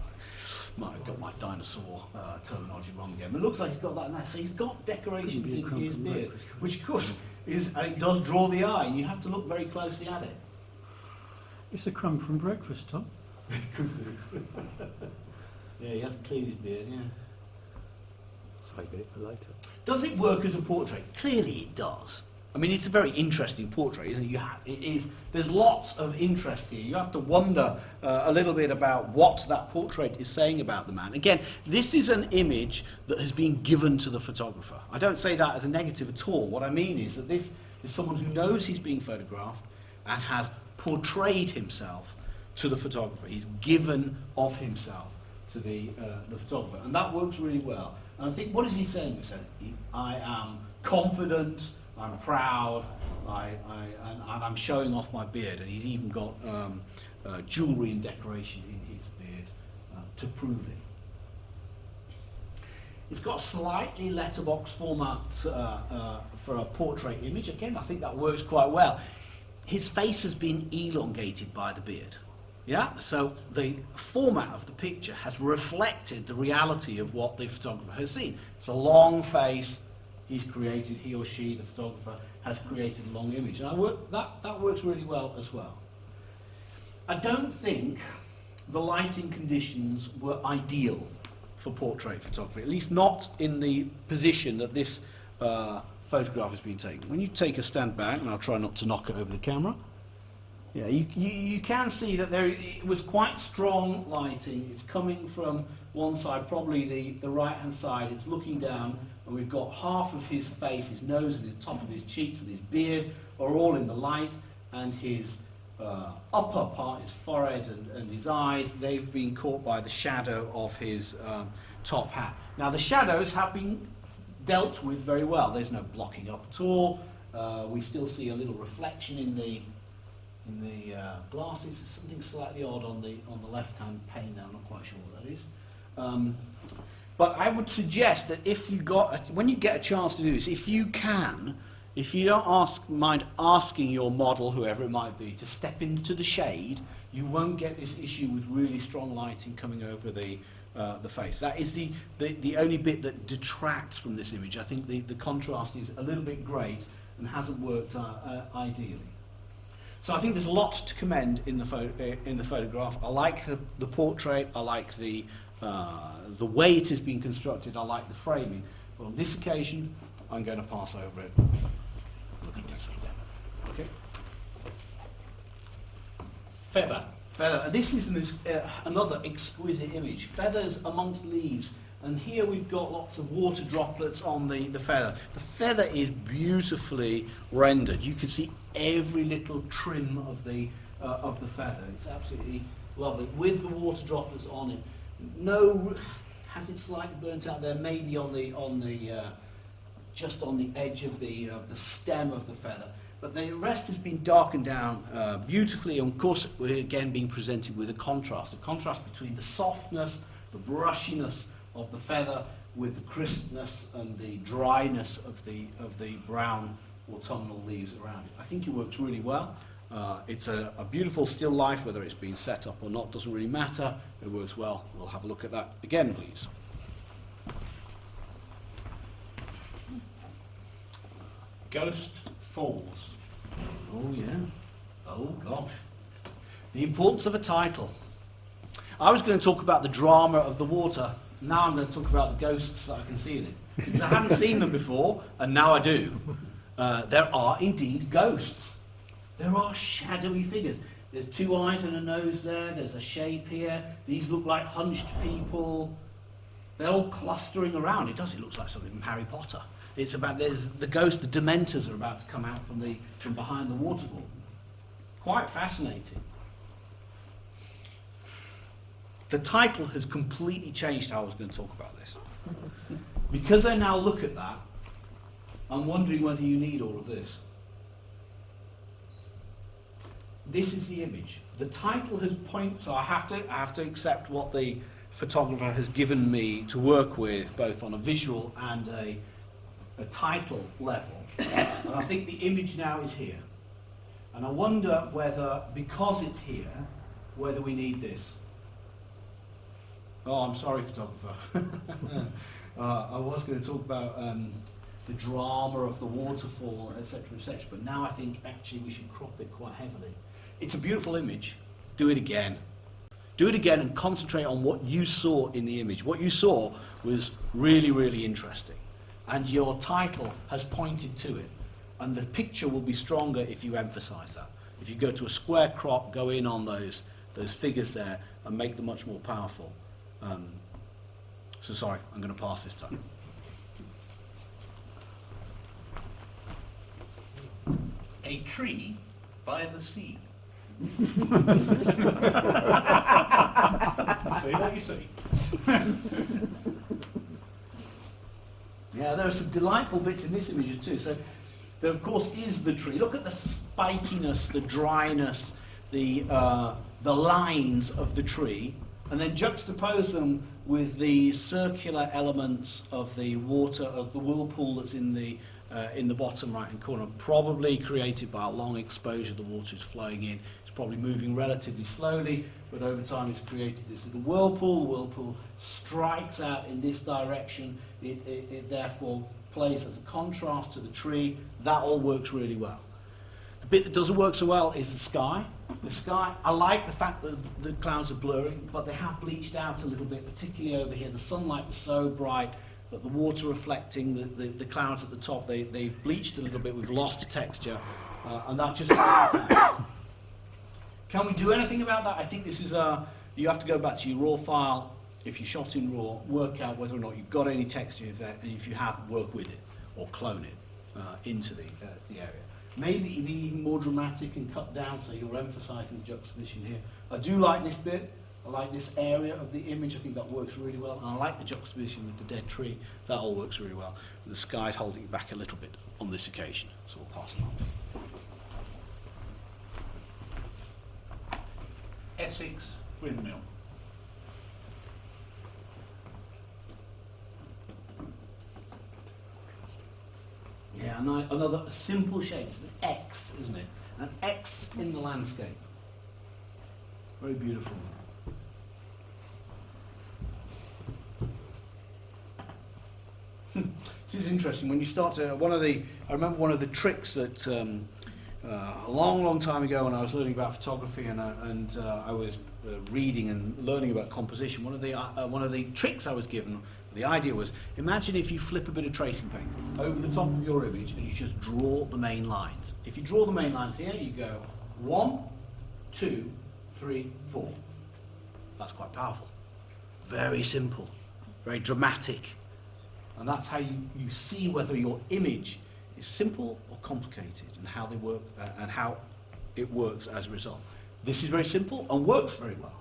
C: Might have got my dinosaur terminology wrong again, but it looks like he's got that in there. So he's got decorations in his beard, which of course is, and it does draw the eye, and you have to look very closely at it.
D: It's a crumb from breakfast, Tom.
C: Yeah, he hasn't cleaned his beard, yeah.
B: Save it for later.
C: Does it work as a portrait? Clearly it does. I mean, it's a very interesting portrait, isn't it? There's lots of interest here. You have to wonder a little bit about what that portrait is saying about the man. Again, this is an image that has been given to the photographer. I don't say that as a negative at all. What I mean is that this is someone who knows he's being photographed and has portrayed himself to the photographer. He's given of himself to the photographer, and that works really well. And I think, what is he saying? He said, I am confident, I'm proud, and I'm showing off my beard, and he's even got jewellery and decoration in his beard to prove it. It's got slightly letterbox format for a portrait image. Again, I think that works quite well. His face has been elongated by the beard. Yeah, so the format of the picture has reflected the reality of what the photographer has seen. It's a long face. He or she, the photographer, has created a long image. And that works really well as well. I don't think the lighting conditions were ideal for portrait photography, at least not in the position that this photograph has been taken. When you take a stand back, and I'll try not to knock it over the camera, Yeah, you can see that it was quite strong lighting. It's coming from one side, probably the right-hand side. It's looking down, and we've got half of his face, his nose and his top of his cheeks and his beard are all in the light, and his upper part, his forehead and his eyes, they've been caught by the shadow of his top hat. Now, the shadows have been dealt with very well. There's no blocking up at all. We still see a little reflection in the glasses. There's something slightly odd on the left-hand pane there. I'm not quite sure what that is. But I would suggest that when you get a chance to do this, if you don't mind asking your model, whoever it might be, to step into the shade, you won't get this issue with really strong lighting coming over the face. That is the only bit that detracts from this image. I think the contrast is a little bit great and hasn't worked ideally. So I think there's a lot to commend in the photograph. I like the portrait. I like the way it has been constructed. I like the framing. But on this occasion, I'm going to pass over it. Look at this. Okay.
A: Feather.
C: Feather. This is another exquisite image. Feathers amongst leaves. And here we've got lots of water droplets on the feather. The feather is beautifully rendered. You can see every little trim of the feather. It's absolutely lovely, with the water droplets on it. Has it slightly burnt out there? Maybe just on the edge of the stem of the feather. But the rest has been darkened down beautifully. And of course, we're again being presented with a contrast between the softness, the brushiness of the feather with the crispness and the dryness of the brown autumnal leaves around it. I think it works really well. It's a beautiful still life, whether it's been set up or not, doesn't really matter. It works well. We'll have a look at that again, please.
A: Ghost Falls.
C: Oh, yeah. Oh, gosh. The importance of a title. I was going to talk about the drama of the water. Now I'm going to talk about the ghosts that I can see in it. Because I hadn't seen them before, and now I do. There are indeed ghosts. There are shadowy figures. There's two eyes and a nose there. There's a shape here. These look like hunched people. They're all clustering around. It looks like something from Harry Potter. There's the ghost, the Dementors are about to come out from behind the waterfall. Quite fascinating. The title has completely changed how I was going to talk about this. Because I now look at that, I'm wondering whether you need all of this. This is the image. The title has so I have to accept what the photographer has given me to work with, both on a visual and a title level. And I think the image now is here. And I wonder whether, because it's here, whether we need this. Oh, I'm sorry, photographer. I was going to talk about the drama of the waterfall, etc., but now I think actually we should crop it quite heavily. It's a beautiful image. Do it again. Do it again and concentrate on what you saw in the image. What you saw was really, really interesting. And your title has pointed to it. And the picture will be stronger if you emphasize that. If you go to a square crop, go in on those figures there and make them much more powerful. So sorry, I'm going to pass this time.
A: A tree by the sea. See what you see.
C: Yeah, there are some delightful bits in this image too. So there, of course, is the tree. Look at the spikiness, the dryness, the lines of the tree, and then juxtapose them with the circular elements of the water, of the whirlpool that's in the bottom right-hand corner, probably created by a long exposure. The water is flowing in. It's probably moving relatively slowly, but over time it's created this little whirlpool. The whirlpool strikes out in this direction. It therefore plays as a contrast to the tree. That all works really well. The bit that doesn't work so well is the sky. The sky, I like the fact that the clouds are blurring, but they have bleached out a little bit, particularly over here. The sunlight was so bright that the water reflecting the clouds at the top, they've bleached a little bit. We've lost texture, and that just Can we do anything about that? I think this is you have to go back to your raw file. If you shot in raw, work out whether or not you've got any texture there, and if you have, work with it or clone it into the area. Maybe be even more dramatic and cut down so you're emphasising the juxtaposition here. I do like this bit. I like this area of the image. I think that works really well. And I like the juxtaposition with the dead tree. That all works really well. The sky's holding it back a little bit on this occasion, so we'll pass it on.
A: Essex windmill.
C: Yeah, another simple shape. It's an X, isn't it? An X in the landscape. Very beautiful. This is interesting. When you start to, I remember one of the tricks that a long time ago when I was learning about photography and I was reading and learning about composition. One of the tricks I was given, the idea was, imagine if you flip a bit of tracing paint over the top of your image and you just draw the main lines. If you draw the main lines here, you go 1, 2, 3, 4. That's quite powerful. Very simple, very dramatic. And that's how you see whether your image is simple or complicated and how they work and how it works as a result. This is very simple and works very well.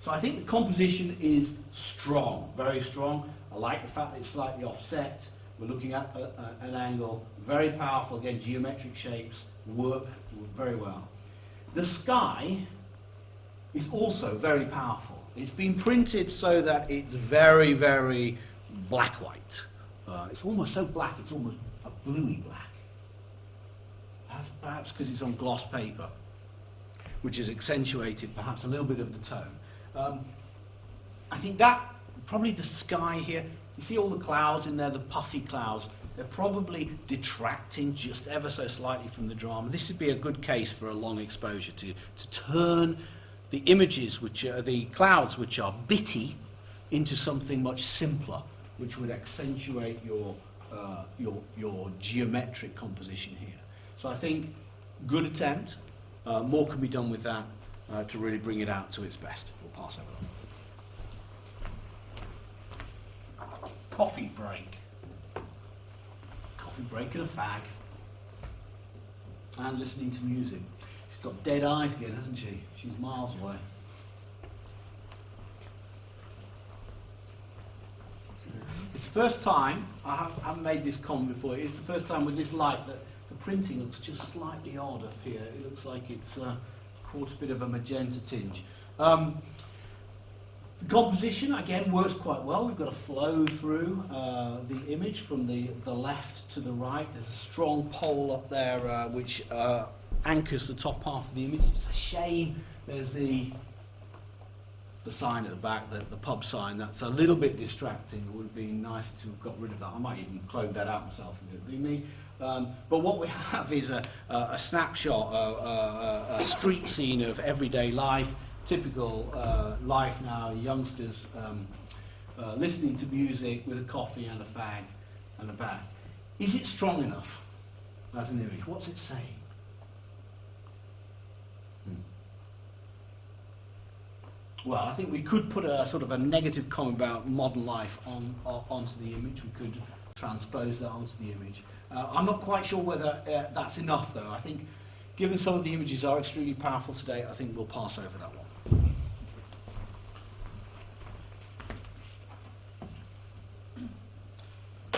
C: So I think the composition is strong, very strong. I like the fact that it's slightly offset. We're looking at an angle, very powerful. Again, geometric shapes work very well. The sky is also very powerful. It's been printed so that it's very, very black-white. It's almost so black, it's almost a bluey black. That's perhaps because it's on gloss paper, which has accentuated perhaps a little bit of the tone. I think that, probably the sky here, you see all the clouds in there, the puffy clouds, they're probably detracting just ever so slightly from the drama. This would be a good case for a long exposure to turn the images, which are the clouds, which are bitty, into something much simpler, which would accentuate your geometric composition here. So I think good attempt. More can be done with that to really bring it out to its best. We'll pass over that.
A: Coffee break.
C: Coffee break and a fag. And listening to music. She's got dead eyes again, hasn't she? She's miles away. It's the first time, I haven't made this comment before, it's the first time with this light that the printing looks just slightly odd up here. It looks like it's caught a bit of a magenta tinge. The composition, again, works quite well. We've got a flow through the image from the left to the right. There's a strong pole up there which anchors the top half of the image. It's a shame there's the sign at the back, the pub sign. That's a little bit distracting. It would have been nicer to have got rid of that. I might even clone that out myself if it would be me. But what we have is a snapshot, a street scene of everyday life, typical life now, youngsters listening to music with a coffee and a fag and a bag. Is it strong enough as an image? What's it saying? Well, I think we could put a sort of a negative comment about modern life onto the image. We could transpose that onto the image. I'm not quite sure whether that's enough, though. I think, given some of the images are extremely powerful today, I think we'll pass over that one.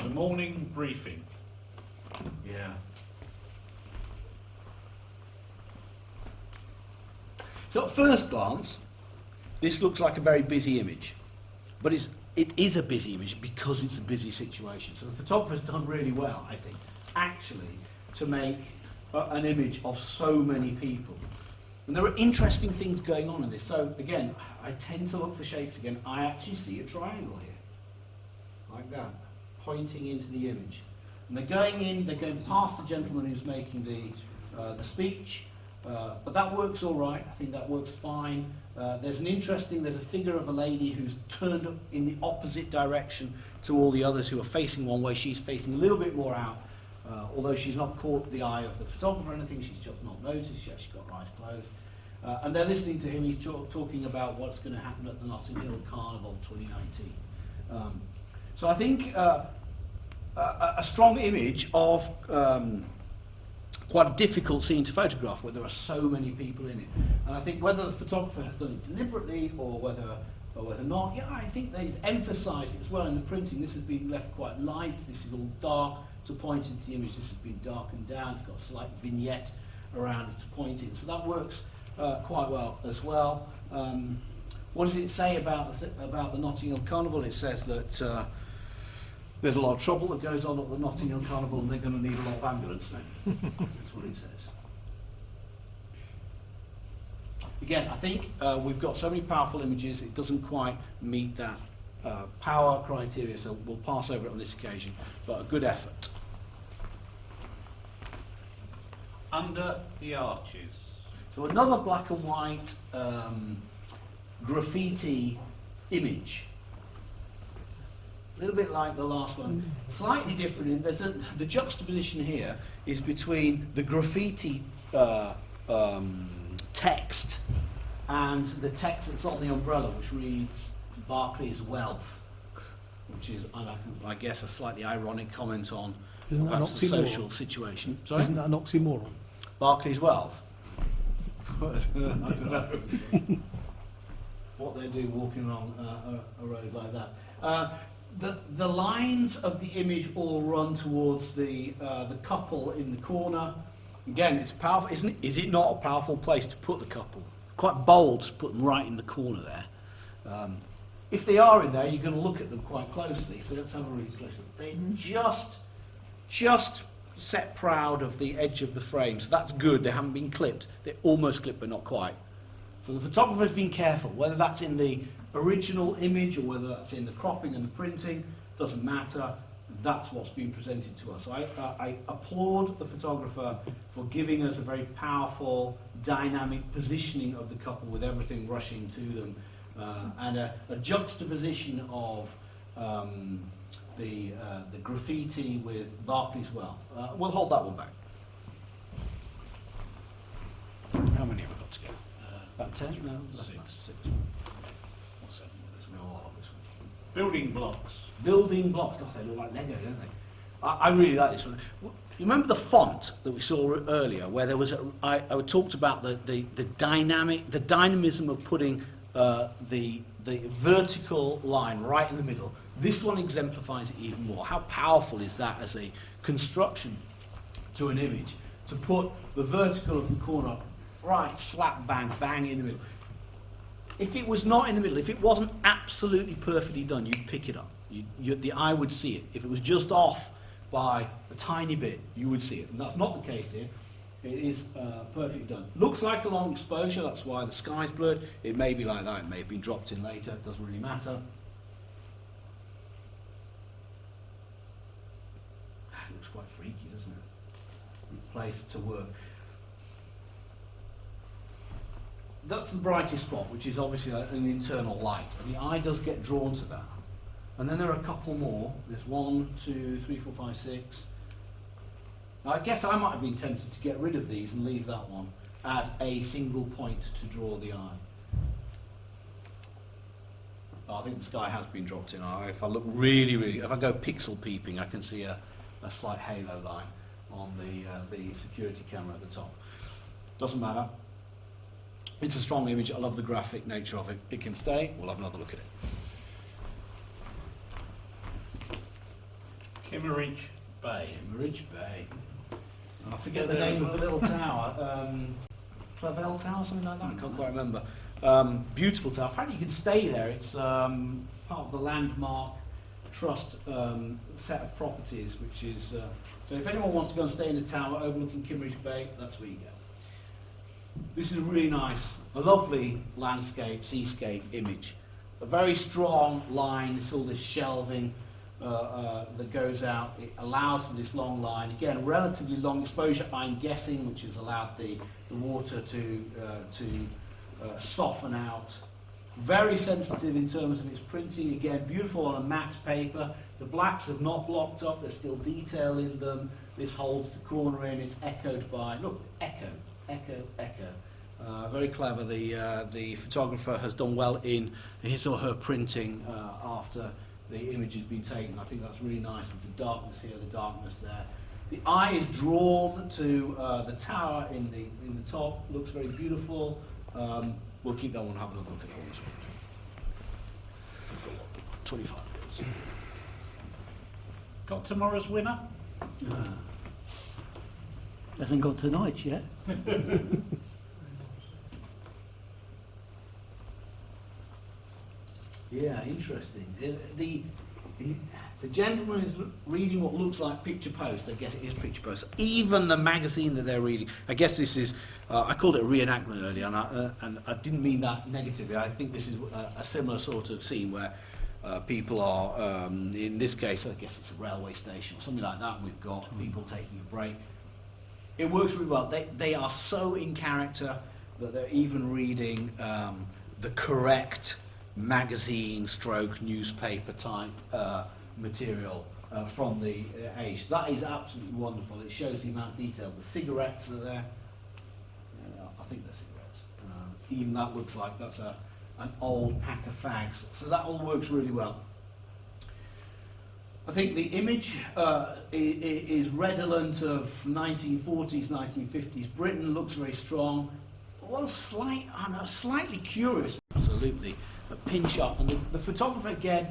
A: The morning briefing.
C: Yeah. So at first glance, this looks like a very busy image, but it is a busy image because it's a busy situation. So the photographer's done really well, I think, actually, to make an image of so many people. And there are interesting things going on in this. So again, I tend to look for shapes again. I actually see a triangle here, like that, pointing into the image. And they're going past the gentleman who's making the speech, but that works all right. I think that works fine. There's a figure of a lady who's turned up in the opposite direction to all the others who are facing one way. She's facing a little bit more out, although she's not caught the eye of the photographer or anything. She's just not noticed. She's actually got her eyes closed. And they're listening to him. He's talking about what's going to happen at the Notting Hill Carnival 2019. So I think a strong image of quite a difficult scene to photograph where there are so many people in it. And I think whether the photographer has done it deliberately or whether not, yeah, I think they've emphasised it as well in the printing. This has been left quite light, this is all dark to point into the image, this has been darkened down, it's got a slight vignette around it to point in. So that works quite well as well. What does it say about the Notting Hill Carnival? It says that there's a lot of trouble that goes on at the Notting Hill Carnival and they're going to need a lot of ambulance men. That's what it says. Again, I think we've got so many powerful images, it doesn't quite meet that power criteria, so we'll pass over it on this occasion, but a good effort.
A: Under the Arches.
C: So another black and white graffiti image. A little bit like the last one, slightly different. The juxtaposition here is between the graffiti text and the text that's on the umbrella, which reads Barclays Wealth, which is, I guess, a slightly ironic comment on perhaps the social situation. Sorry?
B: Isn't that an oxymoron?
C: Barclays Wealth? I don't know what they do walking along a road like that. The lines of the image all run towards the couple in the corner. Again, it's powerful, isn't it? Is it not a powerful place to put the couple? Quite bold to put them right in the corner there. If they are in there, you're going to look at them quite closely. So let's have a really close look. They just set proud of the edge of the frame. So that's good. They haven't been clipped. They're almost clipped, but not quite. So the photographer's been careful. Whether that's in the original image or whether that's in the cropping and the printing, doesn't matter. That's what's been presented to us. So I applaud the photographer for giving us a very powerful, dynamic positioning of the couple with everything rushing to them, and a juxtaposition of the graffiti with Barclays Wealth. We'll hold that one back. How many have we got to go? About 10? No, that's
A: Six.
C: about 6. Or 7. There's no lot of this one.
A: Building blocks.
C: Building blocks. God, they look like Lego, don't they? I really like this one. You remember the font that we saw earlier, where there was I talked about the dynamism of putting the vertical line right in the middle. This one exemplifies it even more. How powerful is that as a construction to an image, to put the vertical of the corner right slap bang in the middle. If it was not in the middle, if it wasn't absolutely perfectly done, you'd pick it up. The eye would see it. If it was just off by a tiny bit, you would see it. And that's not the case here. It is perfectly done. Looks like a long exposure, that's why the sky's blurred. It may be like that, it may have been dropped in later, it doesn't really matter. It looks quite freaky, doesn't it? Place to work. That's the brightest spot, which is obviously an internal light. And the eye does get drawn to that. And then there are a couple more. There's 1, 2, 3, 4, 5, 6. Now, I guess I might have been tempted to get rid of these and leave that one as a single point to draw the eye. I think the sky has been dropped in. If I look really, if I go pixel peeping, I can see a slight halo line on the security camera at the top. Doesn't matter. It's a strong image. I love the graphic nature of it. It can stay. We'll have another look at it.
A: Kimmeridge Bay.
C: Kimmeridge Bay. I forget the name of the little tower. Clavel Tower, something like that. I can't quite remember. Beautiful tower. Apparently you can stay there. It's part of the Landmark Trust set of properties, which is... so if anyone wants to go and stay in a tower overlooking Kimmeridge Bay, that's where you go. This is a really nice, a lovely landscape, seascape image. A very strong line, it's all this shelving that goes out. It allows for this long line. Again, relatively long exposure, I'm guessing, which has allowed the water to soften out. Very sensitive in terms of its printing. Again, beautiful on a matte paper. The blacks have not blocked up, there's still detail in them. This holds the corner in, it's echoed by, look, echo. Very clever. The photographer has done well in his or her printing after the image has been taken. I think that's really nice with the darkness here, the darkness there. The eye is drawn to the tower in the top. Looks very beautiful. We'll keep that one and have another look at that one as well. 25 minutes.
A: Got tomorrow's winner?
D: Hasn't got tonight's yet.
C: Yeah, interesting. The gentleman is reading what looks like Picture Post. I guess it is Picture Post. Even the magazine that they're reading, I guess this is, I called it a reenactment earlier, and I didn't mean that negatively. I think this is a similar sort of scene where people are, in this case, I guess it's a railway station or something like that. We've got people taking a break. It works really well. They are so in character that they're even reading the correct magazine stroke newspaper type material from the age. That is absolutely wonderful. It shows the amount of detail. The cigarettes are there. I think they're cigarettes. Even that looks like that's an old pack of fags. So that all works really well. I think the image is redolent of 1940s, 1950s Britain. Looks very strong. What slightly curious, absolutely, a pinch up. And the photographer, again,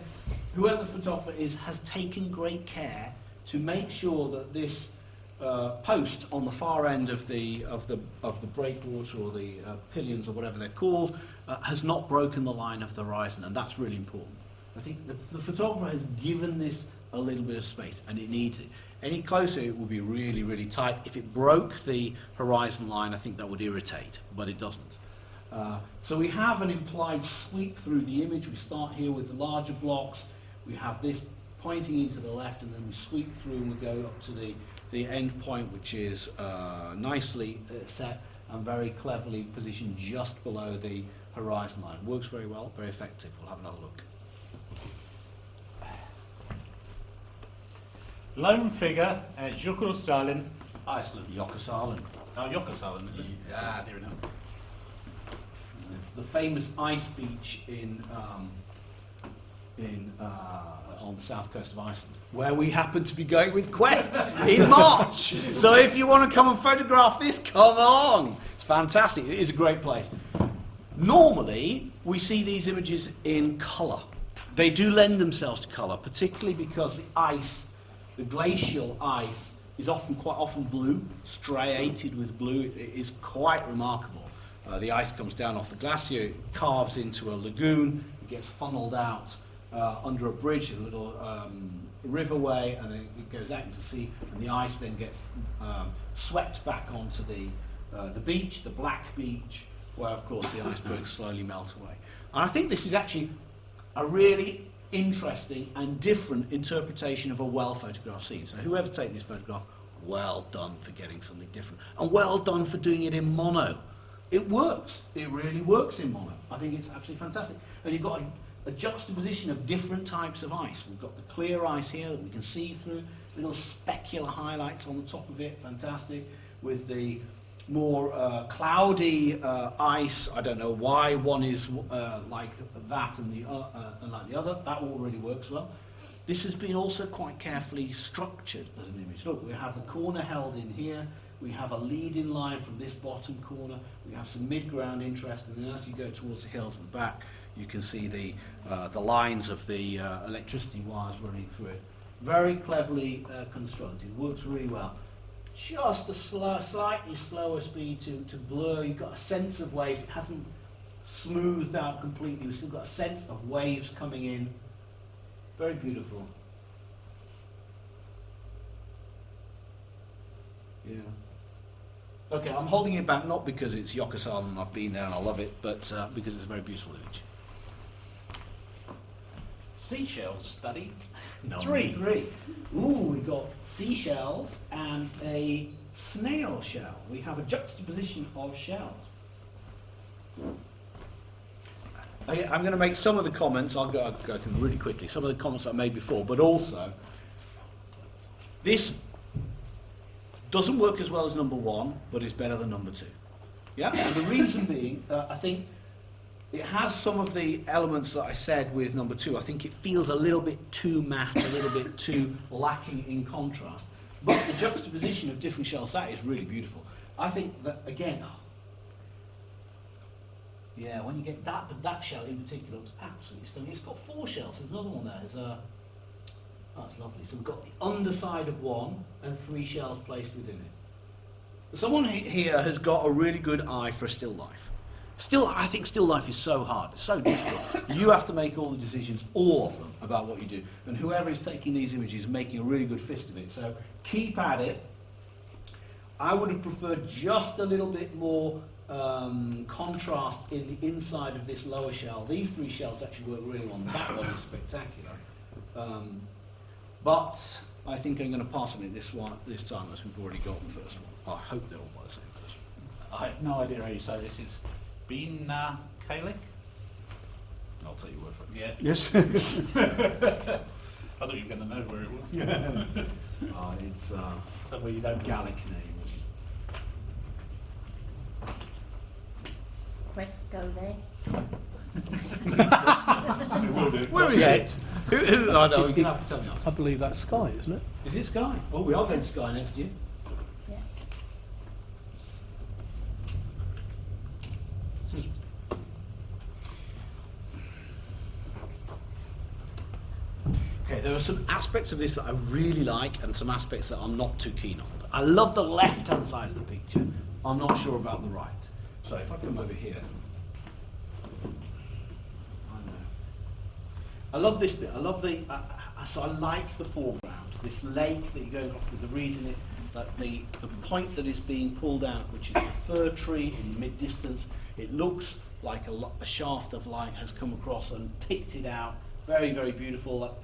C: whoever the photographer is, has taken great care to make sure that this post on the far end of the breakwater or the pillions or whatever they're called has not broken the line of the horizon, and that's really important. I think the photographer has given this a little bit of space, and it needs it. Any closer, it would be really, really tight. If it broke the horizon line, I think that would irritate, but it doesn't. So we have an implied sweep through the image. We start here with the larger blocks. We have this pointing into the left, and then we sweep through and we go up to the end point, which is nicely set and very cleverly positioned just below the horizon line. Works very well, very effective. We'll have another look.
A: Lone figure at Jökulsárlón, Iceland.
C: Jökulsárlón.
A: Oh, Jökulsárlón, is it? Yeah, near enough.
C: It's the famous ice beach on the south coast of Iceland, where we happen to be going with Quest in March. So if you want to come and photograph this, come along. It's fantastic. It is a great place. Normally, we see these images in colour. They do lend themselves to colour, particularly because the ice, the glacial ice, is quite often blue, striated with blue. It is quite remarkable. The ice comes down off the glacier, it carves into a lagoon, it gets funneled out under a bridge, a little riverway, and it goes out into the sea, and the ice then gets swept back onto the beach, the black beach, where of course the icebergs slowly melt away. And I think this is actually a really interesting and different interpretation of a well-photographed scene. So whoever takes this photograph, well done for getting something different, and well done for doing it in mono. It works. It really works in mono. I think it's absolutely fantastic. And you've got a juxtaposition of different types of ice. We've got the clear ice here that we can see through, little specular highlights on the top of it, fantastic. With the more cloudy ice, I don't know why one is like that and like the other. That all really works well. This has been also quite carefully structured as an image. Look, we have the corner held in here. We have a lead-in line from this bottom corner. We have some mid-ground interest, and then as you go towards the hills at the back, you can see the lines of the electricity wires running through it. Very cleverly constructed. Works really well. Just a slightly slower speed to blur. You've got a sense of waves. It hasn't smoothed out completely. We've still got a sense of waves coming in. Very beautiful. Yeah. Okay, I'm holding it back not because it's Jökulsárlón and I've been there and I love it, but because it's a very beautiful image.
A: Seashells study.
C: No,
A: Three.
C: Ooh, we've got seashells and a snail shell. We have a juxtaposition of shells. Okay, I'm going to make some of the comments, I'll go through them really quickly, some of the comments I made before, but also, this doesn't work as well as number one, but is better than number two. Yeah, and the reason being, I think it has some of the elements that I said with number 2. I think it feels a little bit too matte, a little bit too lacking in contrast. But the juxtaposition of different shells, that is really beautiful. I think that, again, yeah, when you get that, but that shell in particular looks absolutely stunning. It's got 4 shells. There's another one there. Oh, it's lovely. So we've got the underside of one and 3 shells placed within it. Someone here has got a really good eye for still life. I think still life is so hard. It's so difficult. You have to make all the decisions, all of them, about what you do. And whoever is taking these images is making a really good fist of it. So keep at it. I would have preferred just a little bit more contrast in the inside of this lower shell. These 3 shells actually work really well. That one is spectacular. But I think I'm going to pass on it this time, as we've already got the first one. I hope they're all by the same person.
A: I have no idea how you say this. It's Bean Kalik?
C: I'll take your word for it.
A: Yeah.
D: Yes.
A: I thought you were going to know where it was.
C: It's
A: Somewhere you don't
C: Gallic name.
E: Press go there.
A: It will do.
C: Where is it? I know, you're going to have to tell me after.
B: I believe that's Sky, isn't it?
C: Is it Sky? Oh, we are going to Sky next year.
E: Yeah.
C: Okay, there are some aspects of this that I really like and some aspects that I'm not too keen on. I love the left-hand side of the picture. I'm not sure about the right. So if I come over here. I love this bit. I love so I like the foreground. This lake that you're going off with, the reason that the point that is being pulled out, which is the fir tree in mid-distance, it looks like a shaft of light has come across and picked it out. Very, very beautiful.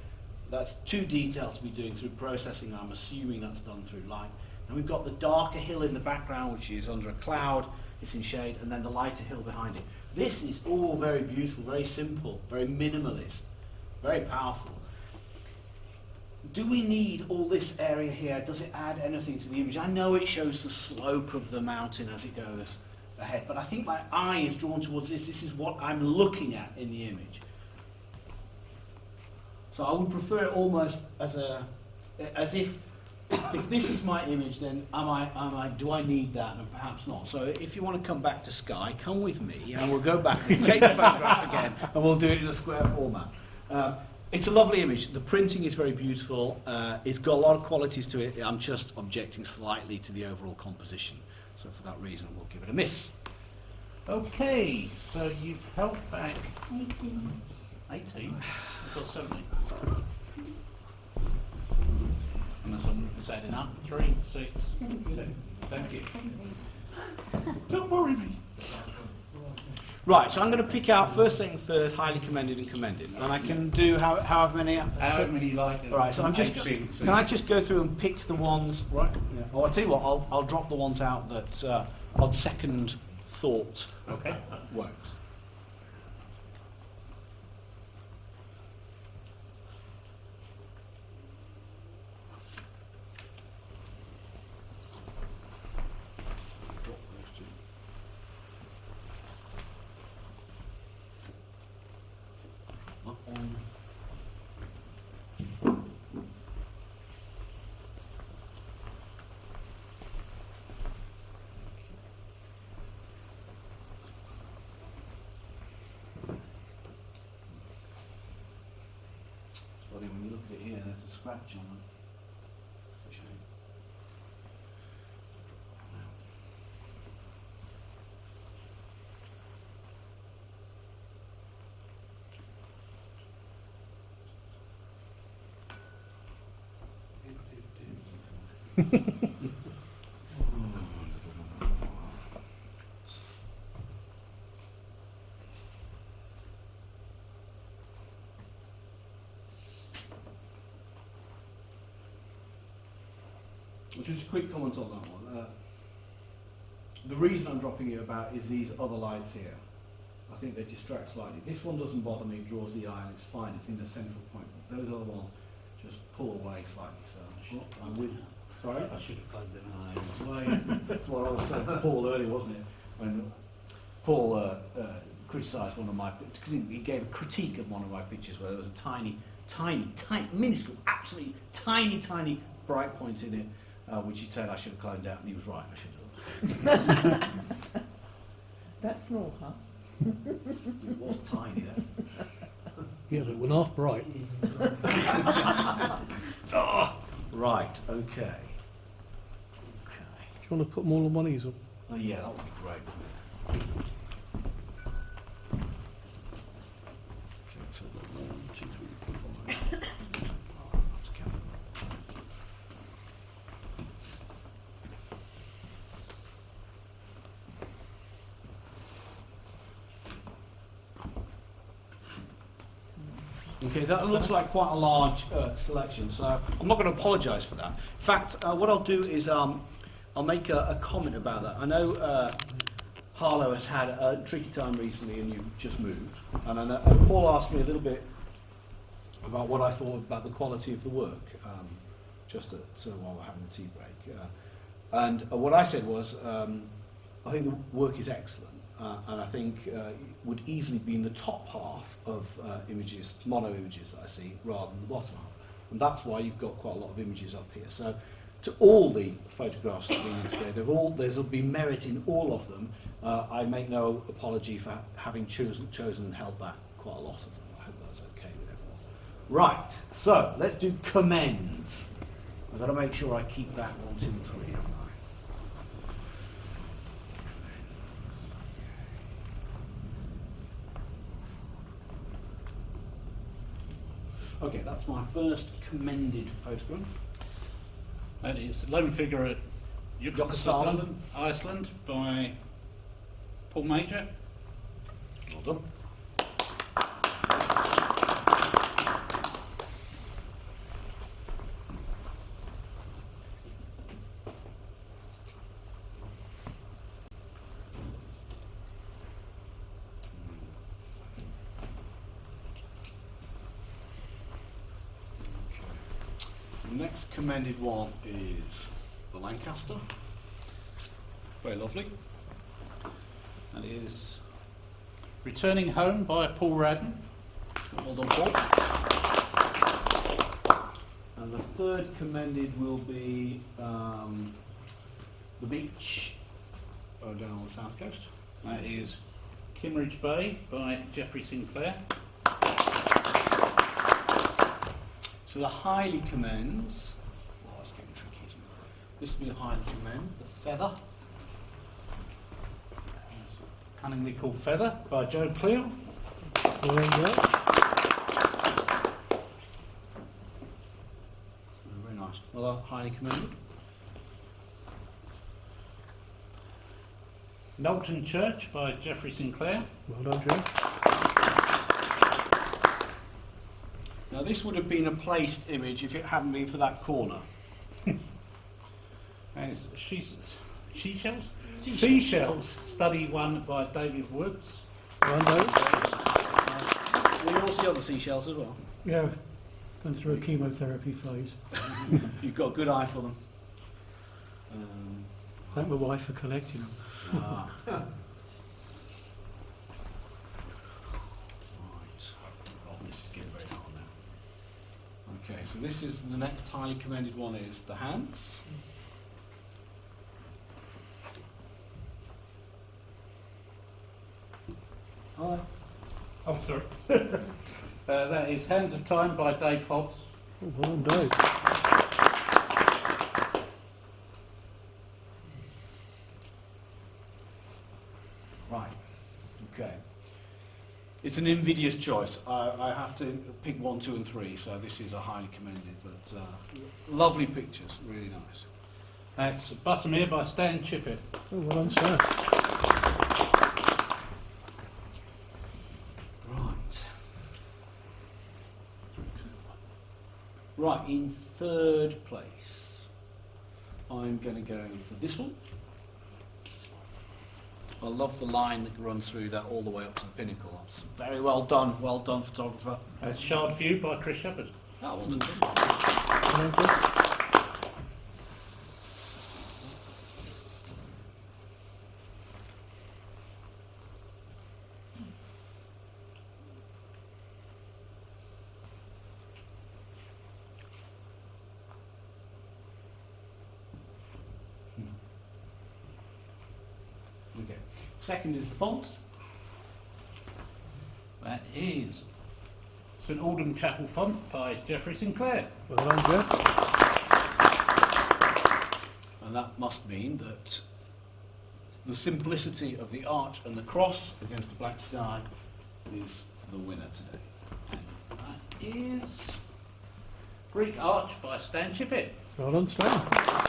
C: That's too detailed to be doing through processing. I'm assuming that's done through light. And we've got the darker hill in the background, which is under a cloud. It's in shade, and then the lighter hill behind it. This is all very beautiful, very simple, very minimalist, very powerful. Do we need all this area here? Does it add anything to the image? I know it shows the slope of the mountain as it goes ahead, but I think my eye is drawn towards this. This is what I'm looking at in the image. So I would prefer it almost as if this is my image, then do I need that? And perhaps not. So if you want to come back to Sky, come with me, and we'll go back and take the photograph again, and we'll do it in a square format. It's a lovely image. The printing is very beautiful. It's got a lot of qualities to it. I'm just objecting slightly to the overall composition. So for that reason, we'll give it a miss.
A: Okay, so you've held back
E: 18.
A: 18. I've got 70. Is that enough? 3, 6,
E: 17.
A: 2. Thank you.
E: 17.
A: Don't worry me.
C: Right, so I'm going to pick out first thing first, highly commended and commended. And I can do however many.
A: However many you like.
C: All right, so I'm just. Can I just go through and pick the ones? Right. Yeah. Oh, I'll tell you what. I'll drop the ones out that on second thought.
A: Okay.
C: Won't. When you look at it here, there's a scratch on it. It's a shame. Just a quick comment on that one. The reason I'm dropping it about is these other lights here. I think they distract slightly. This one doesn't bother me, it draws the eye, and it's fine, it's in the central point. Those other ones just pull away slightly. So I'm with. Sorry?
A: I should have played them.
C: That's what I was saying to Paul earlier, wasn't it? when Paul criticised one of my pictures. He gave a critique of one of my pictures where there was a tiny, minuscule, absolutely tiny bright point in it, which he said I should have cloned out, and he was right, I should have.
F: That's small, huh?
C: It was tiny then.
B: Yeah, but when half bright.
C: Right, okay.
B: Do you want to put more than one easel?
C: Oh yeah, that would be great. Okay, so 1, 2, 3, 4, 5. Oh, let's count. Okay, that looks like quite a large selection, so I'm not going to apologise for that. In fact, what I'll do is I'll make a comment about that. I know Harlow has had a tricky time recently and you've just moved, and I know, Paul asked me a little bit about what I thought about the quality of the work, just while we're having the tea break. And what I said was, I think the work is excellent. And I think it would easily be in the top half of images, mono images that I see, rather than the bottom half. And that's why you've got quite a lot of images up here. So to all the photographs that we need today, there'll be merit in all of them. I make no apology for having chosen and held back quite a lot of them. I hope that's okay with everyone. Right, so let's do commends. I've got to make sure I keep that 1, 2, 3, haven't I? Okay, that's my first commended photograph.
A: That is Lone Figure at
C: Jökulsá,
A: London, Iceland, by Paul Major.
C: Well done. The next commended one is the Lancaster. Very lovely.
A: That is Returning Home by Paul Radden.
C: Well done, Paul. And the third commended will be the beach down on the south coast.
A: That is Kimmeridge Bay by Geoffrey Sinclair.
C: So the highly commends. Oh, it's getting tricky, isn't it? This will be a highly commend. The feather.
A: Cunningly Called Feather by Joe Cleo.
C: Very nice. Well, highly commended.
A: Knowlton Church by Geoffrey Sinclair.
B: Well done, Joe.
C: Now this would have been a placed image if it hadn't been for that corner.
A: And it's Seashells? Seashells, Study 1 by David Woods.
B: Well done.
C: You all see other seashells as well.
D: Yeah, gone through a chemotherapy phase.
C: You've got a good eye for them.
D: Thank my wife for collecting them.
C: Right. Oh, this is getting very hard now. Okay, so this is the next highly commended one is the hands.
A: Oh, sorry. That is Hands of Time by Dave Hobbs.
B: Oh, well done, Dave.
C: Right. Okay. It's an invidious choice. I have to pick 1, 2, and 3. So this is a highly commended, but lovely pictures, really nice.
A: That's Buttermere by Stan Chippett.
B: Oh, well done, sir.
C: Right, in third place, I'm going to go for this one. I love the line that runs through that all the way up to the pinnacle. That's very well done, photographer.
A: That's Shard View by Chris Shepherd.
C: Oh, well done.
B: Well done.
C: Second is font.
A: That is St Aldham Chapel font by Geoffrey Sinclair.
B: Well done, Jeff.
C: And that must mean that the simplicity of the arch and the cross against the black sky is the winner today.
A: And that is Greek Arch by Stan Chippett.
B: Well done, Stan.